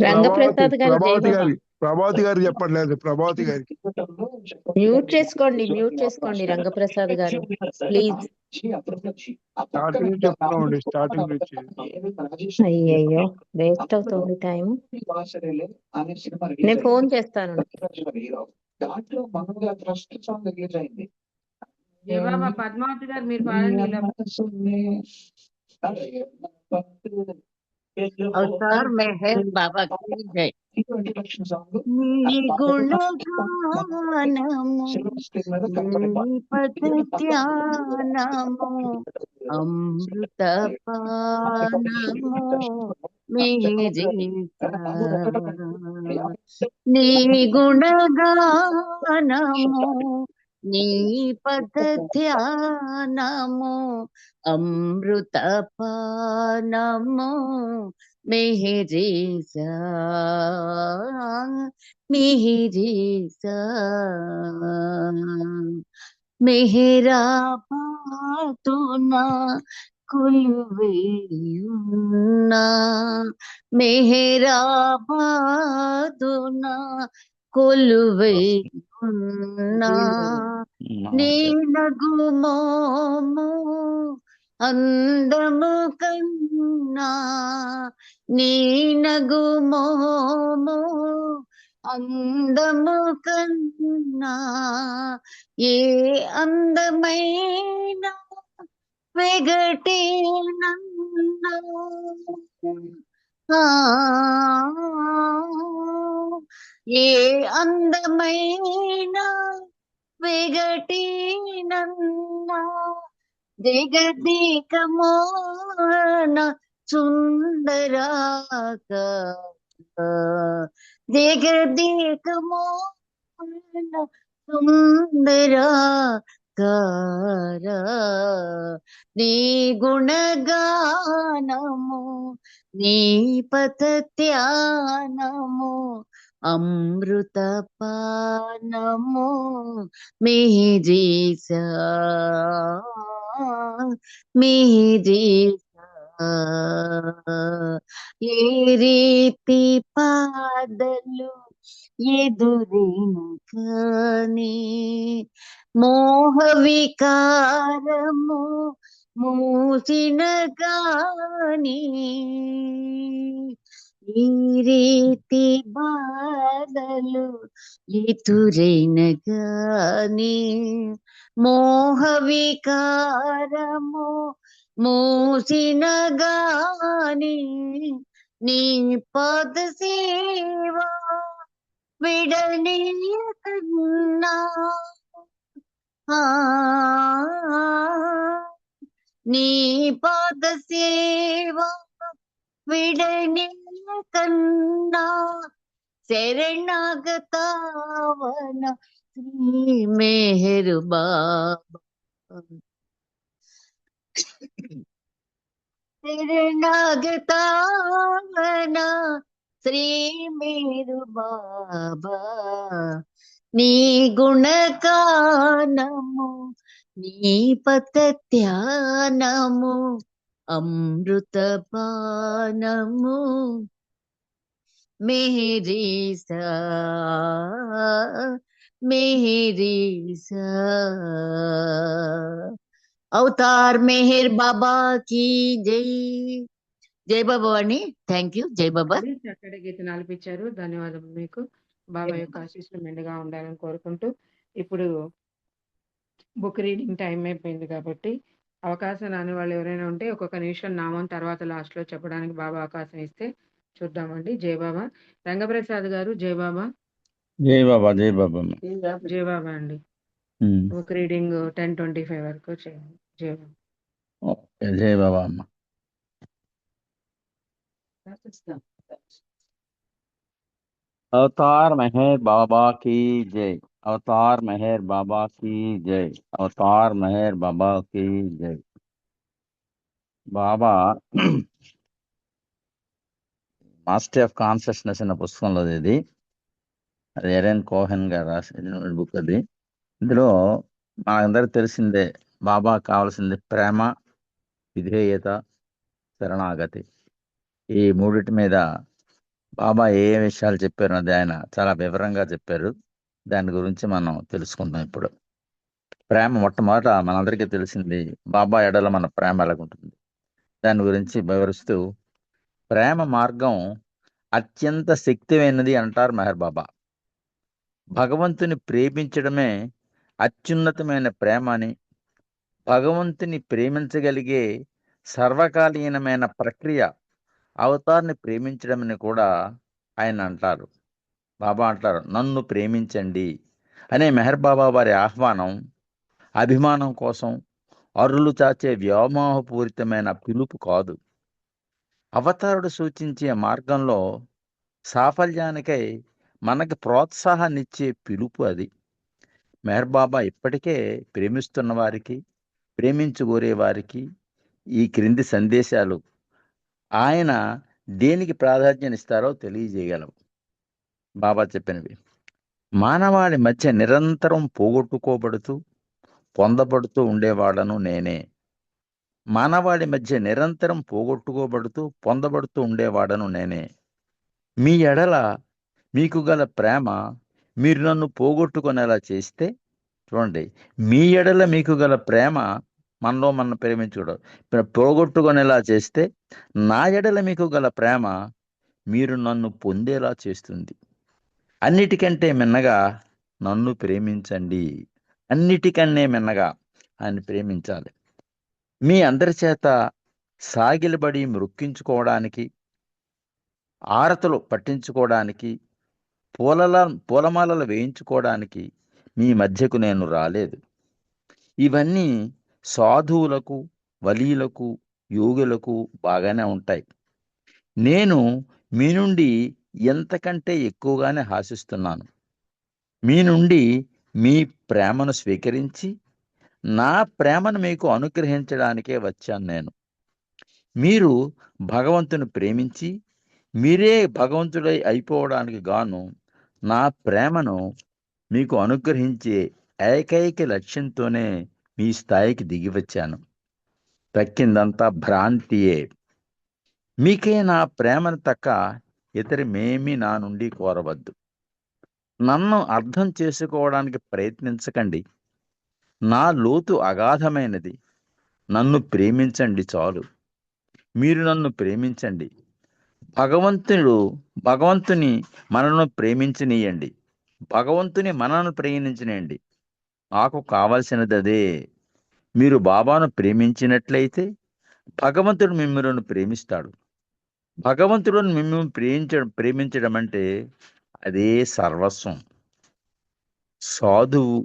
రంగప్రసాద్ గారు ప్రభావతి గారు చెప్పట్లేదు. ప్రభావతి గారికి మ్యూట్ చేసుకోండి రంగప్రసాద్ గారు ప్లీజ్. స్టార్టింగ్ చెప్తున్నామండి. స్టార్టింగ్ నుంచి అయ్యయ్యో వేస్ట్ అవుతుంది టైం. నేను ఫోన్ చేస్తాను. జయబాబా పద్మావతి గారు మీరు పాడండి. అవతార్ మెహర్ బాబా की जय. నీ గుణగానము నీ పద ధ్యానము అమృత పానము నీ గుణగానము నీ పద ధ్యానము అమృత పానము మెహరీసా మెహరీసా మెహరా పాతునా కొలువేయున్నా మెహరా పాతునా కొలువేయున్నా నీ నగుమోము అందము కన్నా నీ నగుమోము అందము కన్నా ఏ అందమైన వెగటే నన్నా ఏ అందమైన వెగటే నన్నా జగదేక మోహన సుందరాక జగదేక మోహన సుందరాకార నీ గుణగానము నీ పద ధ్యానము అమృత పానము మెహరీసా మెహరీసా ఏ రీతి పాదలు ఎదురేను కానీ మోహ వికారము మూసిన గాని ఈ రీతి బాధలు ఎదురైన గాని మోహ వికారము మూసిన గాని నీ పద సేవ విడనీయకన్నా నీ పద సేవ విడనీయకన్నా శరణాగతావన శ్రీ మెహర్ బాబా శరణాగతావన శ్రీ మెహర్ బాబా నీ గుణగానము నీ పత ధ్యానము అమృత పానము मेरी सा అవతార్ మెహర్ బాబా की జై జై బాబా అని థ్యాంక్ యూ జై బాబా చక్కటి గీతం ఆలపించారు. ధన్యవాదములు మీకు. బాబా యొక్క ఆశీస్సులు మెండుగా ఉండాలని కోరుకుంటూ ఇప్పుడు బుక్ రీడింగ్ టైం అయిపోయింది కాబట్టి అవకాశం రాని వాళ్ళు ఎవరైనా ఉంటే ఒక్కొక్క నిమిషం నామం తర్వాత లాస్ట్ లో చెప్పడానికి బాబా అవకాశం ఇస్తే చూద్దామండి. జై బాబా. రంగప్రసాద్ గారు జై బాబా. జై బాబా. జై బాబా. జై బాబా అండి. బుక్ రీడింగ్ 10:25 వరకు చేయండి. జై బాబా. ఓకే, జై బాబా అమ్మ. अवतार मेहर बाबा की जय। अवतार मेहर बाबा की जय। अवतार मेहर बाबा की जय। బాబా మాస్టర్ ఆఫ్ కాన్షియస్నెస్ అనే పుస్తకంలో ఇది, అది ఎరెన్ కోహెన్ గారు రాసిన బుక్. అది ఇందులో మనందరికి తెలిసిందే, బాబా కావాల్సింది ప్రేమ, విధేయత, శరణాగతి. ఈ మూడిటి మీద బాబా ఏ విషయాలు చెప్పారు అది ఆయన చాలా వివరంగా చెప్పారు. దాని గురించి మనం తెలుసుకుందాం ఇప్పుడు. ప్రేమ మొట్టమొదట మనందరికీ తెలిసింది, బాబా ఎడల మన ప్రేమ ఎలాగుంటుంది దాని గురించి వివరిస్తూ, ప్రేమ మార్గం అత్యంత శక్తిమైనది అంటారు మెహర్ బాబా. భగవంతుని ప్రేమించడమే అత్యున్నతమైన ప్రేమ అని, భగవంతుని ప్రేమించగలిగే సర్వకాలీనమైన ప్రక్రియ అవతార్ని ప్రేమించడమని కూడా ఆయన అంటారు. బాబా అంటారు, నన్ను ప్రేమించండి అనే మెహర్ బాబా వారి ఆహ్వానం అభిమానం కోసం అరులు చాచే వ్యోమోహపూరితమైన పిలుపు కాదు. అవతారుడు సూచించే మార్గంలో సాఫల్యానికై మనకి ప్రోత్సాహాన్నిచ్చే పిలుపు అది. మెహర్ బాబా ఇప్పటికే ప్రేమిస్తున్న వారికి, ప్రేమించుకోరే వారికి ఈ క్రింది సందేశాలు ఆయన దేనికి ప్రాధాన్యం ఇస్తారో తెలియజేయగలవు. బాబా చెప్పినవి: మానవాళి మధ్య నిరంతరం పోగొట్టుకోబడుతూ పొందబడుతూ ఉండేవాడను నేనే. మానవాళి మధ్య నిరంతరం పోగొట్టుకోబడుతూ పొందబడుతూ ఉండేవాడను నేనే. మీ ఎడల మీకు గల ప్రేమ మీరు నన్ను పోగొట్టుకునేలా చేస్తే, చూడండి, మీ ఎడల మీకు గల ప్రేమ మనలో మనం ప్రేమించుకోవడం పోగొట్టుకునేలా చేస్తే, నా ఎడల మీకు గల ప్రేమ మీరు నన్ను పొందేలా చేస్తుంది. అన్నిటికంటే మిన్నగా నన్ను ప్రేమించండి. అన్నిటికన్నే మిన్నగా ఆయన ప్రేమించాలి. మీ అందరి చేత సాగిలబడి మృక్కించుకోవడానికి, ఆరతలు పట్టించుకోవడానికి, పూలమాలలు వేయించుకోవడానికి మీ మధ్యకు నేను రాలేదు. ఇవన్నీ సాధువులకు, వలీలకు, యోగులకు బాగానే ఉంటాయి. నేను మీ నుండి ఎంతకంటే ఎక్కువగానే ఆశిస్తున్నాను. మీ నుండి మీ ప్రేమను స్వీకరించి నా ప్రేమను మీకు అనుగ్రహించడానికే వచ్చాను నేను. మీరు భగవంతుని ప్రేమించి మీరే భగవంతుడై అయిపోవడానికి గాను నా ప్రేమను మీకు అనుగ్రహించే ఏకైక లక్ష్యంతోనే మీ స్థాయికి దిగి వచ్చాను. తక్కిందంతా భ్రాంతియే. మీకే నా ప్రేమను తక్క ఇతరమేమీ నా నుండి కోరవద్దు. నన్ను అర్థం చేసుకోవడానికి ప్రయత్నించకండి. నా లోతు అగాధమైనది. నన్ను ప్రేమించండి చాలు. మీరు నన్ను ప్రేమించండి. భగవంతుని మనను ప్రేమించనీయండి. భగవంతుని మనను ప్రేమించనియండి. నాకు కావలసినది అదే. మీరు బాబాను ప్రేమించినట్లయితే భగవంతుడు మిమ్మల్ని ప్రేమిస్తాడు. భగవంతుడు మిమ్మల్ని ప్రేమించడం అంటే అదే సర్వస్వం. సాధువు,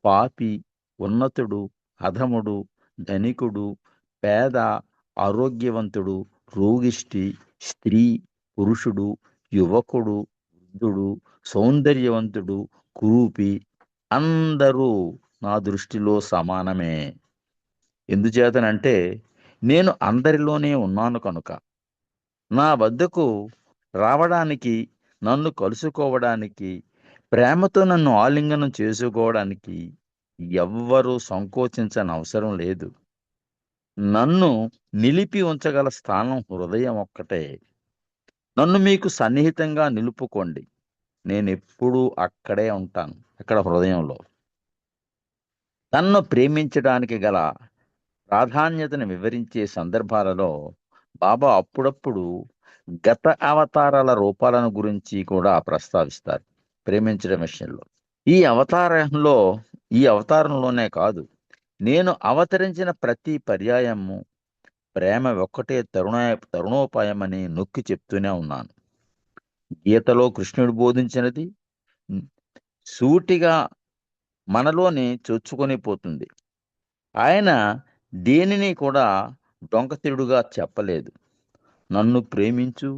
పాపి, ఉన్నతుడు, అధముడు, ధనికుడు, పేద, ఆరోగ్యవంతుడు, రోగిష్టి, స్త్రీ, పురుషుడు, యువకుడు, వృద్ధుడు, సౌందర్యవంతుడు, కురూపి అందరూ నా దృష్టిలో సమానమే. ఎందుచేతనంటే నేను అందరిలోనే ఉన్నాను కనుక. నా వద్దకు రావడానికి, నన్ను కలుసుకోవడానికి, ప్రేమతో నన్ను ఆలింగనం చేసుకోవడానికి ఎవ్వరూ సంకోచించని అవసరం లేదు. నన్ను నిలిపి ఉంచగల స్థానం హృదయం ఒక్కటే. నన్ను మీకు సన్నిహితంగా నిలుపుకోండి. నేనెప్పుడూ అక్కడే ఉంటాను, అక్కడ హృదయంలో. తన్ను ప్రేమించడానికి గల ప్రాధాన్యతను వివరించే సందర్భాలలో బాబా అప్పుడప్పుడు గత అవతారాల రూపాలను గురించి కూడా ప్రస్తావిస్తారు ప్రేమించడం విషయంలో. ఈ అవతారంలోనే నేను అవతరించిన ప్రతి పర్యాయము ప్రేమ ఒక్కటే తరుణోపాయమని నొక్కి చెప్తూనే ఉన్నాను. గీతలో కృష్ణుడు బోధించినది సూటిగా మనలోని చొచ్చుకొని పోతుంది. ఆయన దేనిని కూడా డొంకతిరుడుగా చెప్పలేదు. నన్ను ప్రేమించు,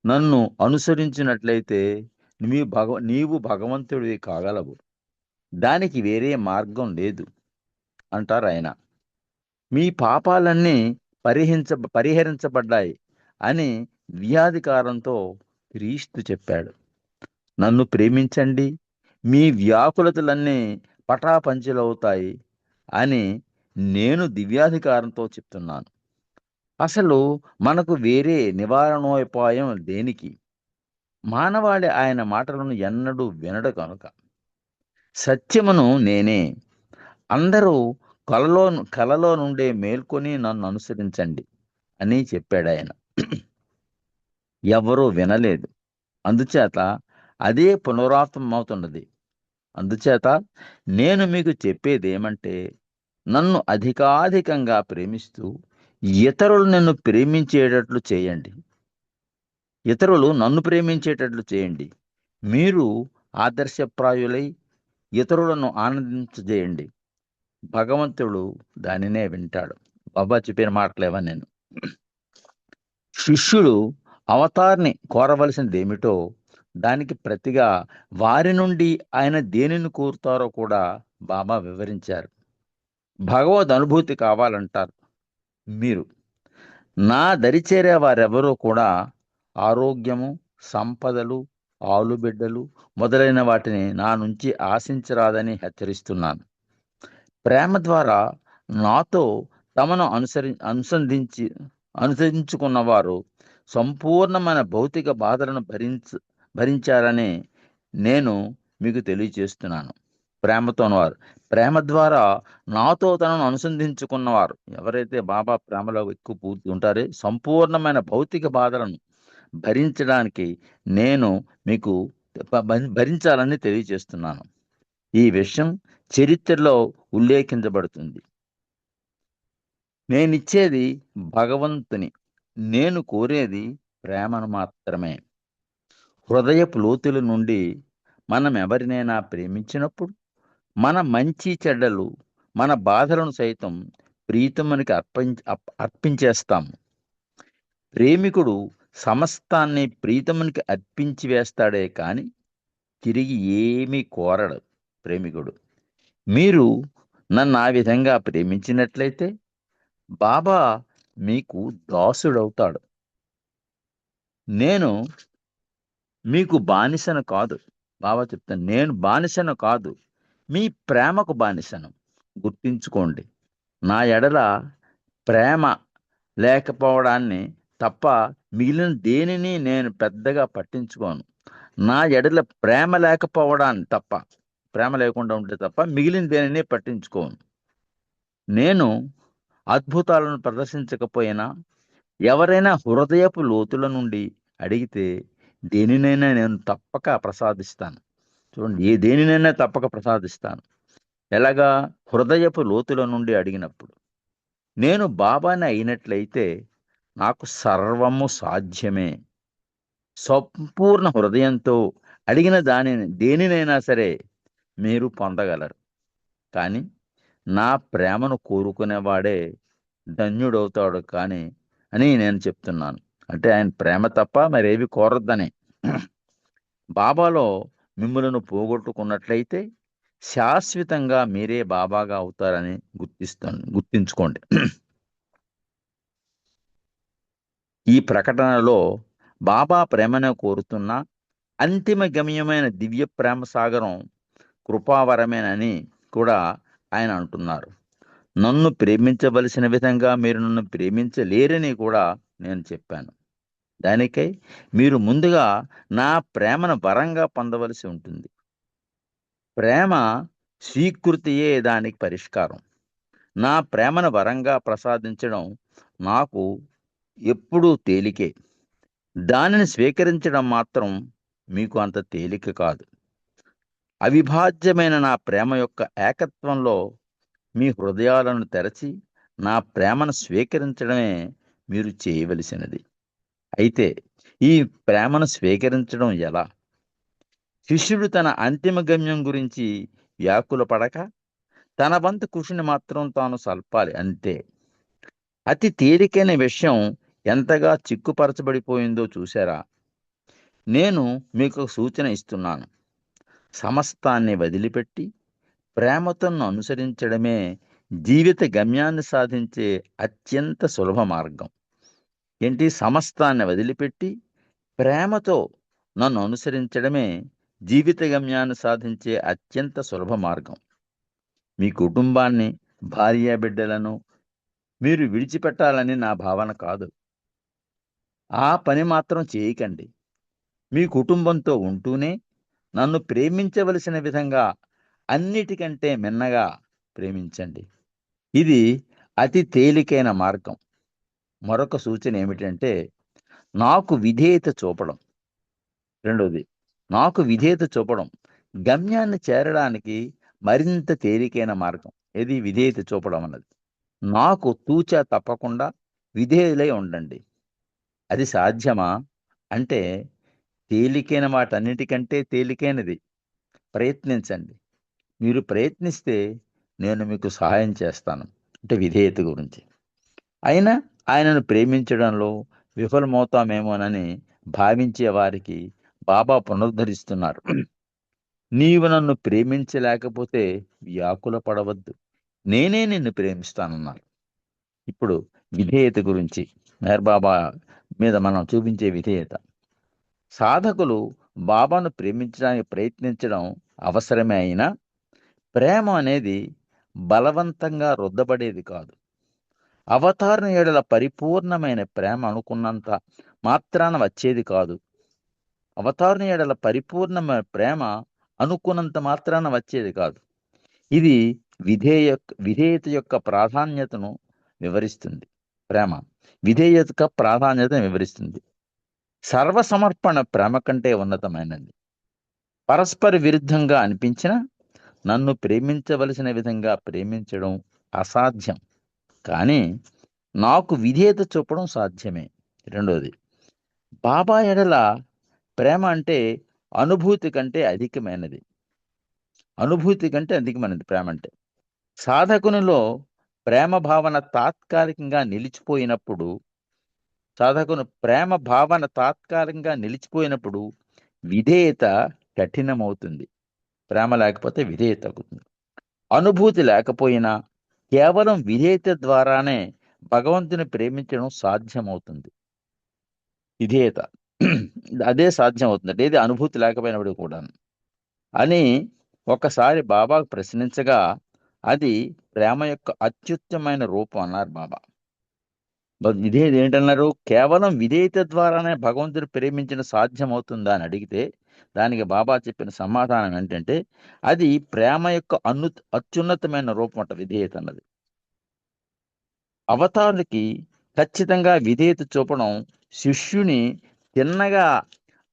నన్ను అనుసరించినట్లయితే నీవు భగవంతుడివి కాగలవు. దానికి వేరే మార్గం లేదు అంటారు ఆయన. మీ పాపాలన్నీ పరిహరించబడ్డాయి అని వ్యాధికారంతో క్రీస్తు చెప్పాడు. నన్ను ప్రేమించండి, మీ వ్యాకులతలన్నీ పటాపంచలవుతాయి అని నేను దివ్యాధికారంతో చెప్తున్నాను. అసలు మనకు వేరే నివారణోపాయం దేనికి? మానవాళి ఆయన మాటలను ఎన్నడూ వినడు కనుక. సత్యమును నేనే. అందరూ కలలో నుండే మేల్కొని నన్ను అనుసరించండి అని చెప్పాడు ఆయన. ఎవరూ వినలేదు. అందుచేత అదే పునరావృతమవుతున్నది. అందుచేత నేను మీకు చెప్పేది ఏమంటే, నన్ను అధికాధికంగా ప్రేమిస్తూ ఇతరులు నన్ను ప్రేమించేటట్లు చేయండి. ఇతరులు నన్ను ప్రేమించేటట్లు చేయండి. మీరు ఆదర్శప్రాయులై ఇతరులను ఆనందించజేయండి. భగవంతుడు దానినే వింటాడు. బాబా చెప్పిన మాటలేవా నేను. శిష్యుడు అవతార్ని కోరవలసింది ఏమిటో దానికి ప్రతిగా వారి నుండి ఆయన దేనిని కోరుతారో కూడా బాబా వివరించారు. భగవద్ అనుభూతి కావాలంటారు మీరు. నా దరిచేరే వారెవరూ కూడా ఆరోగ్యము, సంపదలు, ఆలుబిడ్డలు మొదలైన వాటిని నా నుంచి ఆశించరాదని హెచ్చరిస్తున్నాను. ప్రేమ ద్వారా నాతో తమను అనుసరించుకున్నవారు సంపూర్ణమైన భౌతిక బాధలను భరించారని నేను మీకు తెలియజేస్తున్నాను. ప్రేమతోనవారు, ప్రేమ ద్వారా నాతో తనను అనుసంధించుకున్నవారు ఎవరైతే బాబా ప్రేమలో ఎక్కువ పూర్తి ఉంటారో సంపూర్ణమైన భౌతిక బాధలను భరించడానికి నేను మీకు భరించాలని తెలియజేస్తున్నాను. ఈ విషయం చరిత్రలో ఉల్లేఖించబడుతుంది. నేనిచ్చేది భగవంతుని, నేను కోరేది ప్రేమను మాత్రమే. హృదయపు లోతుల నుండి మనం ఎవరినైనా ప్రేమించినప్పుడు మన మంచి చెడ్డలు, మన బాధలను సైతం ప్రీతమునికి అర్పించేస్తాము. ప్రేమికుడు సమస్తాన్ని ప్రీతమునికి అర్పించి వేస్తాడే కాని తిరిగి ఏమీ కోరడు. ప్రేమికుడు మీరు నన్ను ఆ విధంగా ప్రేమించినట్లయితే బాబా మీకు దాసుడవుతాడు. నేను మీకు బానిసను కాదు. బాబా చెప్తాను, నేను బానిసను కాదు, మీ ప్రేమకు బానిసను. గుర్తించుకోండి. నా ఎడల ప్రేమ లేకపోవడాన్ని తప్ప మిగిలిన దేనిని నేను పెద్దగా పట్టించుకోను. నా ఎడల ప్రేమ లేకపోవడాన్ని తప్ప, ప్రేమ లేకుండా ఉంటే తప్ప మిగిలిన దేనిని పట్టించుకోను. నేను అద్భుతాలను ప్రదర్శించకపోయినా ఎవరైనా హృదయపు లోతుల నుండి అడిగితే దేనినైనా నేను తప్పక ప్రసాదిస్తాను. చూడండి, దేనినైనా తప్పక ప్రసాదిస్తాను. ఎలాగా? హృదయపు లోతుల నుండి అడిగినప్పుడు. నేను బాబాని అయినట్లయితే నాకు సర్వము సాధ్యమే. సంపూర్ణ హృదయంతో అడిగిన దేనినైనా సరే మీరు పొందగలరు. కానీ నా ప్రేమను కోరుకునేవాడే ధన్యుడవుతాడు అని నేను చెప్తున్నాను. అంటే ఆయన ప్రేమ తప్ప మరేవి కోరొద్దని. బాబాలో మిమ్మలను పోగొట్టుకున్నట్లయితే శాశ్వతంగా మీరే బాబాగా అవుతారని గుర్తించుకోండి. ఈ ప్రకటనలో బాబా ప్రేమను కోరుతున్న అంతిమ గమ్యమైన దివ్య ప్రేమ సాగరం కృపావరమేనని కూడా ఆయన అంటున్నారు. నన్ను ప్రేమించవలసిన విధంగా మీరు నన్ను ప్రేమించలేరని కూడా నేను చెప్పాను. దానికై మీరు ముందుగా నా ప్రేమను వరంగా పొందవలసి ఉంటుంది. ప్రేమ స్వీకృతియే దానికి పరిష్కారం. నా ప్రేమను వరంగా ప్రసాదించడం నాకు ఎప్పుడూ తేలికే. దానిని స్వీకరించడం మాత్రం మీకు అంత తేలిక కాదు. అవిభాజ్యమైన నా ప్రేమ యొక్క ఏకత్వంలో మీ హృదయాలను తెరచి నా ప్రేమను స్వీకరించడమే మీరు చేయవలసినది. అయితే ఈ ప్రేమను స్వీకరించడం ఎలా? శిష్యుడు తన అంతిమ గమ్యం గురించి వ్యాకుల పడక తన వంతు కృషిని మాత్రం తాను సల్పాలి అంతే. అతి తేలికైన విషయం ఎంతగా చిక్కుపరచబడిపోయిందో చూశారా? నేను మీకు సూచన ఇస్తున్నాను. సమస్తాన్ని వదిలిపెట్టి ప్రేమతో అనుసరించడమే జీవిత గమ్యాన్ని సాధించే అత్యంత సులభ మార్గం. ఏంటి? సమస్తాన్ని వదిలిపెట్టి ప్రేమతో నన్ను అనుసరించడమే జీవిత గమ్యాన్ని సాధించే అత్యంత సులభ మార్గం. మీ కుటుంబాన్ని, భార్య బిడ్డలను మీరు విడిచిపెట్టాలని నా భావన కాదు. ఆ పని మాత్రం చేయకండి. మీ కుటుంబంతో ఉంటూనే నన్ను ప్రేమించవలసిన విధంగా అన్నిటికంటే మిన్నగా ప్రేమించండి. ఇది అతి తేలికైన మార్గం. మరొక సూచన ఏమిటంటే నాకు విధేయత చూపడం. రెండవది, నాకు విధేయత చూపడం గమ్యాన్ని చేరడానికి మరింత తేలికైన మార్గం. ఇది విధేయత చూపడం అన్నది. నాకు తూచా తప్పకుండా విధేయులై ఉండండి. అది సాధ్యమా అంటే తేలికైన వాటన్నిటికంటే తేలికైనది. ప్రయత్నించండి. మీరు ప్రయత్నిస్తే నేను మీకు సహాయం చేస్తాను. అంటే విధేయత గురించి. అయినా ఆయనను ప్రేమించడంలో విఫలమవుతామేమోనని భావించే వారికి బాబా పునరుద్ధరిస్తున్నారు. నీవు నన్ను ప్రేమించలేకపోతే వ్యాకుల పడవద్దు, నేనే నిన్ను ప్రేమిస్తానన్నారు. ఇప్పుడు విధేయత గురించి, మెహర్ బాబా మీద మనం చూపించే విధేయత. సాధకులు బాబాను ప్రేమించడానికి ప్రయత్నించడం అవసరమే. అయినా ప్రేమ అనేది బలవంతంగా రుద్దబడేది కాదు. అవతారణ ఏడల పరిపూర్ణమైన ప్రేమ అనుకున్నంత మాత్రాన వచ్చేది కాదు. అవతారణ ఏడల పరిపూర్ణమైన ప్రేమ అనుకున్నంత మాత్రాన వచ్చేది కాదు. ఇది విధేయత యొక్క ప్రాధాన్యతను వివరిస్తుంది. ప్రేమ విధేయత యొక్క ప్రాధాన్యతను వివరిస్తుంది. సర్వసమర్పణ ప్రేమ కంటే ఉన్నతమైనది. పరస్పర విరుద్ధంగా అనిపించిన నన్ను ప్రేమించవలసిన విధంగా ప్రేమించడం అసాధ్యం. కానీ నాకు విధేయత చూపడం సాధ్యమే. రెండవది, బాబా ఎడల ప్రేమ అంటే అనుభూతి కంటే అధికమైనది. అనుభూతి కంటే అధికమైనది ప్రేమ అంటే. సాధకునిలో ప్రేమ భావన తాత్కాలికంగా నిలిచిపోయినప్పుడు విధేయత కఠినమవుతుంది. ప్రేమ లేకపోతే విధేయత అవుతుంది. అనుభూతి లేకపోయినా కేవలం విధేయత ద్వారానే భగవంతుని ప్రేమించడం సాధ్యమవుతుంది. విధేయత అదే సాధ్యమవుతుంది. ఏది అనుభూతి లేకపోయినప్పుడు కూడా అని ఒకసారి బాబాకు ప్రశ్నించగా అది ప్రేమ యొక్క అత్యుత్తమైన రూపం అన్నారు బాబా. విధేయత ఏంటన్నారు? కేవలం విధేయత ద్వారానే భగవంతుని ప్రేమించడం సాధ్యమవుతుందా అని అడిగితే దానికి బాబా చెప్పిన సమాధానం ఏంటంటే అది ప్రేమ యొక్క అత్యున్నతమైన రూపం అంట విధేయత అన్నది. అవతారులకి ఖచ్చితంగా విధేయత చూపడం శిష్యుని తిన్నగా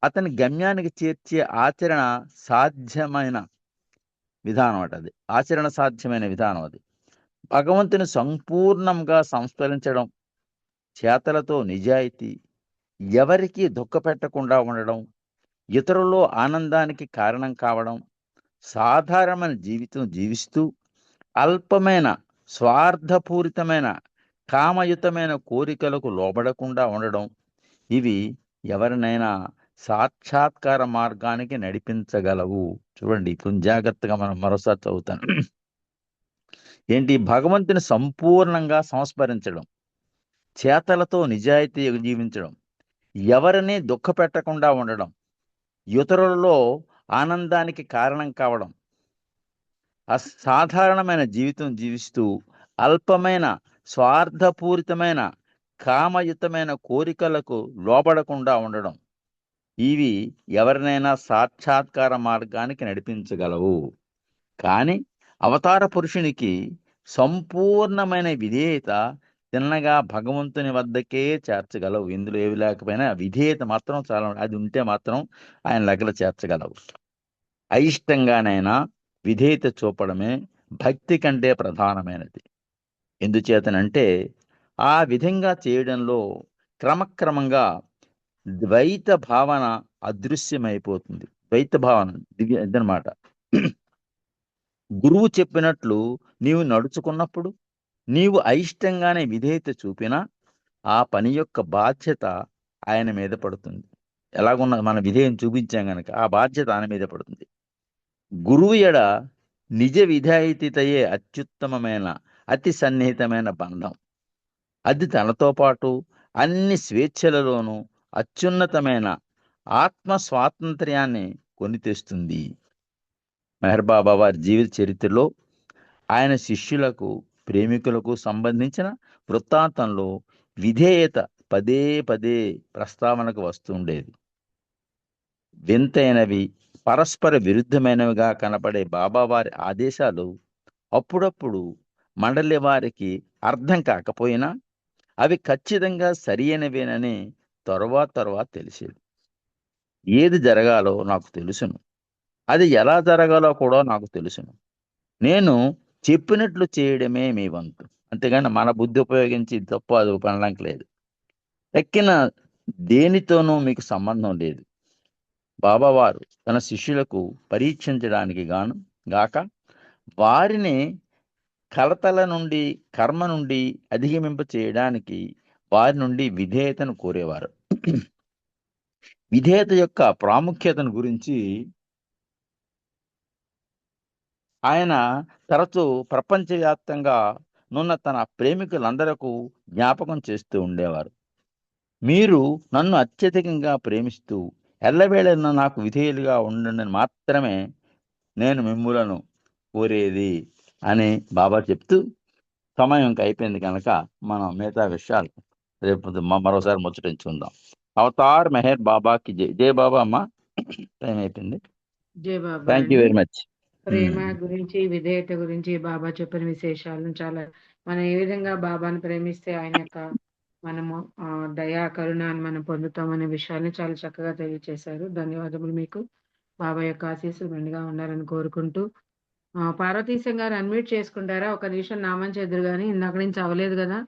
అతని గమ్యానికి చేర్చే ఆచరణ సాధ్యమైన విధానం అది. ఆచరణ సాధ్యమైన విధానం అది. భగవంతుని సంపూర్ణంగా సంస్మరించడం, చేతలతో నిజాయితీ, ఎవరికీ దుఃఖపెట్టకుండా ఉండడం, ఇతరుల్లో ఆనందానికి కారణం కావడం, సాధారణమైన జీవితం జీవిస్తూ అల్పమైన స్వార్థపూరితమైన కామయుతమైన కోరికలకు లోబడకుండా ఉండడం, ఇవి ఎవరినైనా సాక్షాత్కార మార్గానికి నడిపించగలవు. చూడండి, ఇప్పుడు జాగ్రత్తగా మనం మరోసారి చదువుతాను. ఏంటి? భగవంతుని సంపూర్ణంగా సంస్మరించడం, చేతలతో నిజాయితీ జీవించడం, ఎవరిని దుఃఖపెట్టకుండా ఉండడం, ఇతరులలో ఆనందానికి కారణం కావడం, అసాధారణమైన జీవితం జీవిస్తూ అల్పమైన స్వార్థపూరితమైన కామయుతమైన కోరికలకు లోబడకుండా ఉండడం, ఇవి ఎవరినైనా సాక్షాత్కార మార్గానికి నడిపించగలవు. కానీ అవతార పురుషునికి సంపూర్ణమైన విధేయత తిన్నగా భగవంతుని వద్దకే చేర్చగలవు. ఇందులో ఏవి లేకపోయినా విధేయత మాత్రం చాలా, అది ఉంటే మాత్రం ఆయన దగ్గర చేర్చగలవు. అయిష్టంగానైనా విధేయత చూపడమే భక్తి కంటే ప్రధానమైనది. ఎందుచేతనంటే ఆ విధంగా చేయడంలో క్రమక్రమంగా ద్వైత భావన అదృశ్యమైపోతుంది. ద్వైత భావన ఇదనమాట. గురువు చెప్పినట్లు నీవు నడుచుకున్నప్పుడు, నీవు అయిష్టంగానే విధేయత చూపినా ఆ పని యొక్క బాధ్యత ఆయన మీద పడుతుంది. ఎలాగున్న మన విధేయం చూపించాం గనక ఆ బాధ్యత ఆయన మీద పడుతుంది. గురువు ఎడ నిజ విధేయతయే అత్యుత్తమమైన అతి సన్నిహితమైన బంధం. అది తనతో పాటు అన్ని స్వేచ్ఛలలోనూ అత్యున్నతమైన ఆత్మ స్వాతంత్ర్యాన్ని కొని తెస్తుంది. మెహర్ బాబా వారి జీవిత చరిత్రలో ఆయన శిష్యులకు, ప్రేమికులకు సంబంధించిన వృత్తాంతంలో విధేయత పదే పదే ప్రస్తావనకు వస్తుండేది. వింతైనవి, పరస్పర విరుద్ధమైనవిగా కనపడే బాబావారి ఆదేశాలు అప్పుడప్పుడు మండలి వారికి అర్థం కాకపోయినా అవి ఖచ్చితంగా సరియైనవేనని తరువాత తెలిసేది. ఏది జరగాలో నాకు తెలుసును, అది ఎలా జరగాలో కూడా నాకు తెలుసును. నేను చెప్పినట్లు చేయడమే మీ వంతు. అంతేగాని మన బుద్ధి ఉపయోగించి తప్పు అది పనడానికి లేదు. ఎక్కిన దేనితోనూ మీకు సంబంధం లేదు. బాబావారు తన శిష్యులకు పరీక్షించడానికి గాక వారిని కలతల నుండి, కర్మ నుండి అధిగమింప చేయడానికి వారి నుండి విధేయతను కోరేవారు. విధేయత యొక్క ప్రాముఖ్యతను గురించి ఆయన తరచూ ప్రపంచవ్యాప్తంగా నున్న తన ప్రేమికులందరకు జ్ఞాపకం చేస్తూ ఉండేవారు. మీరు నన్ను అత్యధికంగా ప్రేమిస్తూ ఎల్లవేళలా నాకు విధేయులుగా ఉండండి మాత్రమే నేను మిమ్ములను కోరేది అని బాబా చెప్తూ, సమయం ఇంకా అయిపోయింది కనుక మనం మిగతా విషయాలు రేపు మరోసారి ముచ్చటించుకుందాం. అవతార్ మెహర్ బాబాకి జై. జై బాబా అమ్మ. టైం అయిపోయింది. జై బాబా థ్యాంక్ యూ అండి. Very much. ప్రేమ గురించి, విధేయత గురించి బాబా చెప్పిన విశేషాలను చాలా, మనం ఏ విధంగా బాబాను ప్రేమిస్తే ఆయన యొక్క మనము దయా కరుణాన్ని మనం పొందుతామనే విషయాన్ని చాలా చక్కగా తెలియజేశారు. ధన్యవాదములు మీకు. బాబా యొక్క ఆశీస్సులు మెండుగా ఉండాలని కోరుకుంటూ, పార్వతీశం గారు అన్మ్యూట్ చేసుకుంటారా? ఒక నిమిషం నామం చెదురు కానీ ఇందాక నుంచి అవ్వలేదు కదా.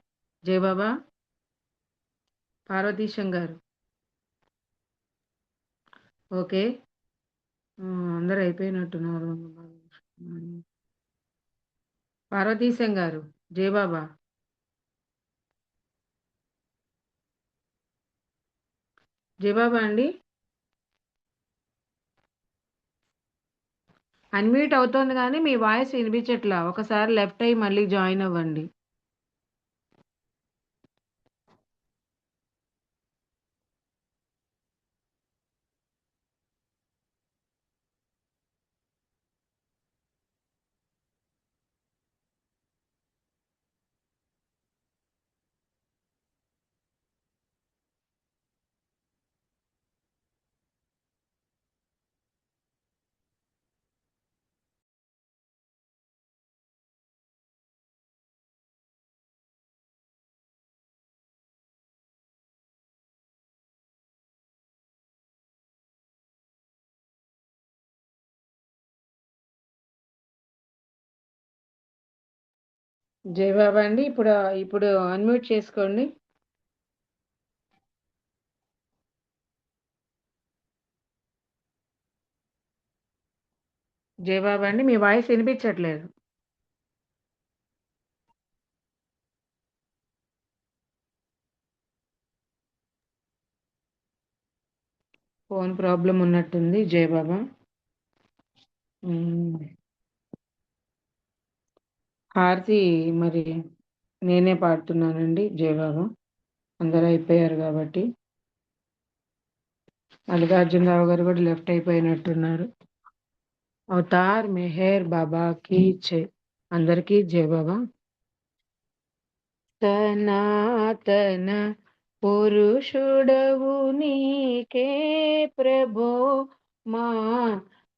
జై బాబా. పార్వతీశం గారు ఓకే. అందరు అయిపోయినట్టున్నారు. పార్వతీశం గారు జై బాబా. జై బాబా అండి. అన్మ్యూట్ అవుతోంది కానీ మీ వాయిస్ వినిపించట్లా. ఒకసారి లెఫ్ట్ అయ్యి మళ్ళీ జాయిన్ అవ్వండి. జయబాబా అండి. ఇప్పుడు ఇప్పుడు అన్మ్యూట్ చేసుకోండి. జయబాబా అండి, మీ వాయిస్ వినిపించట్లేదు. ఫోన్ ప్రాబ్లం ఉన్నట్టుంది జయబాబా. హారతి మరి నేనే పాడుతున్నానండి జయబాబా. అందరూ అయిపోయారు కాబట్టి. మల్లికార్జునరావు గారు కూడా లెఫ్ట్ అయిపోయినట్టున్నారు. అవతార్ మెహర్ బాబా కీ జై. అందరికీ జయబాబా. సనాతన పురుషుడవు నీకే ప్రభో మా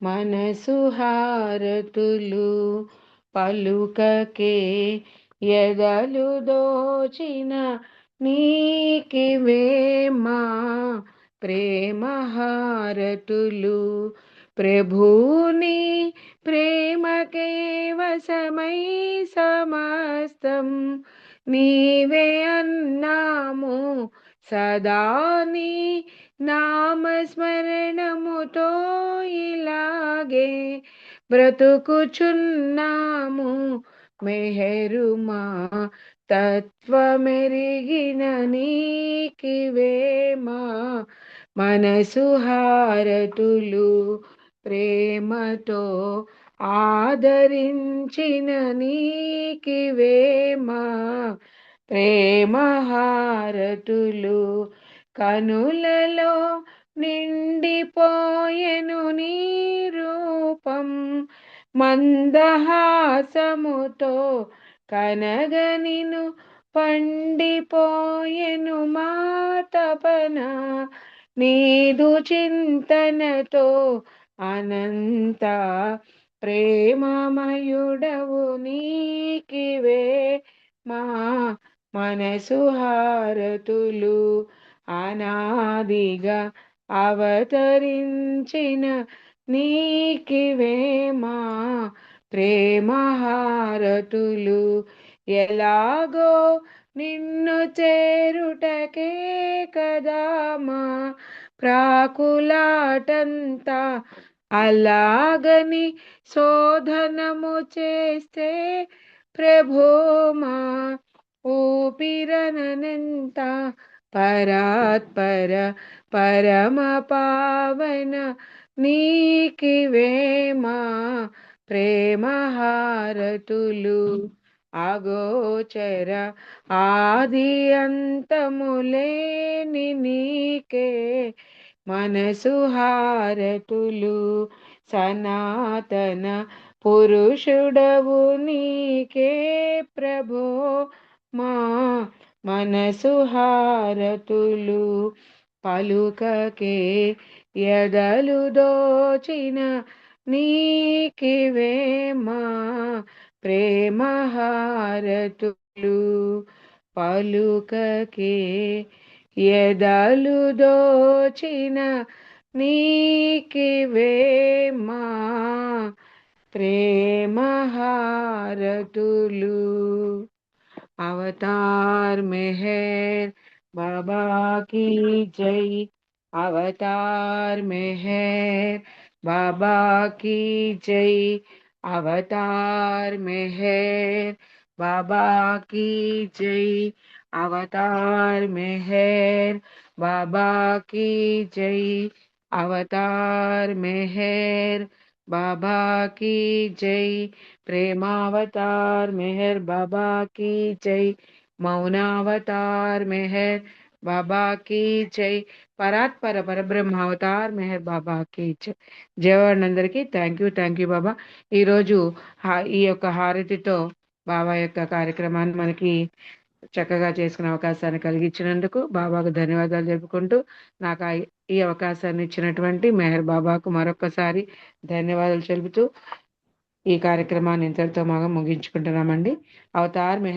మనసు హారతులు పలుకకే ఎదలు దోచిన నీకివే మా ప్రేమ హారతులు ప్రభుని ప్రేమకే వశమై సమస్తం నీవే అన్నాము సదా నీ నామస్మరణముతో ఇలాగే బ్రతుకుచున్నాము మెహరుమా తత్వమెరిగిన నీకివే మా మనసు హారతులు ప్రేమతో ఆదరించిన నీకివే మా ప్రేమ హారతులు కనులలో నిండిపోయెను నీ రూపం మందహాసముతో కనగనిను పండిపోయెను మా తపన నీదు చింతనతో అనంత ప్రేమమయుడవు నీకివే మా మనసు హారతులు అనాదిగా అవతరించిన నీకివే మా ప్రేమ హారతులు ఎలాగో నిన్ను చేరుటకే కదా మా ప్రాకులాటంతా అలాగని శోధనము చేస్తే ప్రభో మా ఊపిరనంత పరాత్పర పరమ పావన నీకివే మా ప్రేమ హారతులు అగోచర ఆది అంతములేని నీకే మనసు హారతులు సనాతన పురుషుడవు నీకే ప్రభో మా మనసు హారతులు పలుకకే ఎదలు దోచిన నీకివే మా ప్రేమ హారతులు పలుకకే ఎదలు దోచిన నీకివే మా ప్రేమ హారతులు అవతార్ మెహర్ బాబా की जय अवतार मेहर बाबा की जय अवतार मेहर बाबा की जय अवतार मेहर बाबा की जय अवतार मेहर बाबा की जय प्रेमावतार मेहर बाबा की जय मौनावतार मेहर बाबा की जय పరాత్పర పరబ్రహ్మావతార్ మెహర్ బాబాకి జయవాడినందరికీ థ్యాంక్ యూ బాబా. ఈరోజు ఈ యొక్క హారతితో బాబా యొక్క కార్యక్రమాన్ని మనకి చక్కగా చేసుకునే అవకాశాన్ని కలిగించినందుకు బాబాకు ధన్యవాదాలు జరుపుకుంటూ నాకు ఈ అవకాశాన్ని ఇచ్చినటువంటి మెహర్ బాబాకు మరొకసారి ధన్యవాదాలు తెలుపుతూ ఈ కార్యక్రమాన్ని ఇంతటితో ముగించుకుంటున్నామండి. అవతార్ మెహర్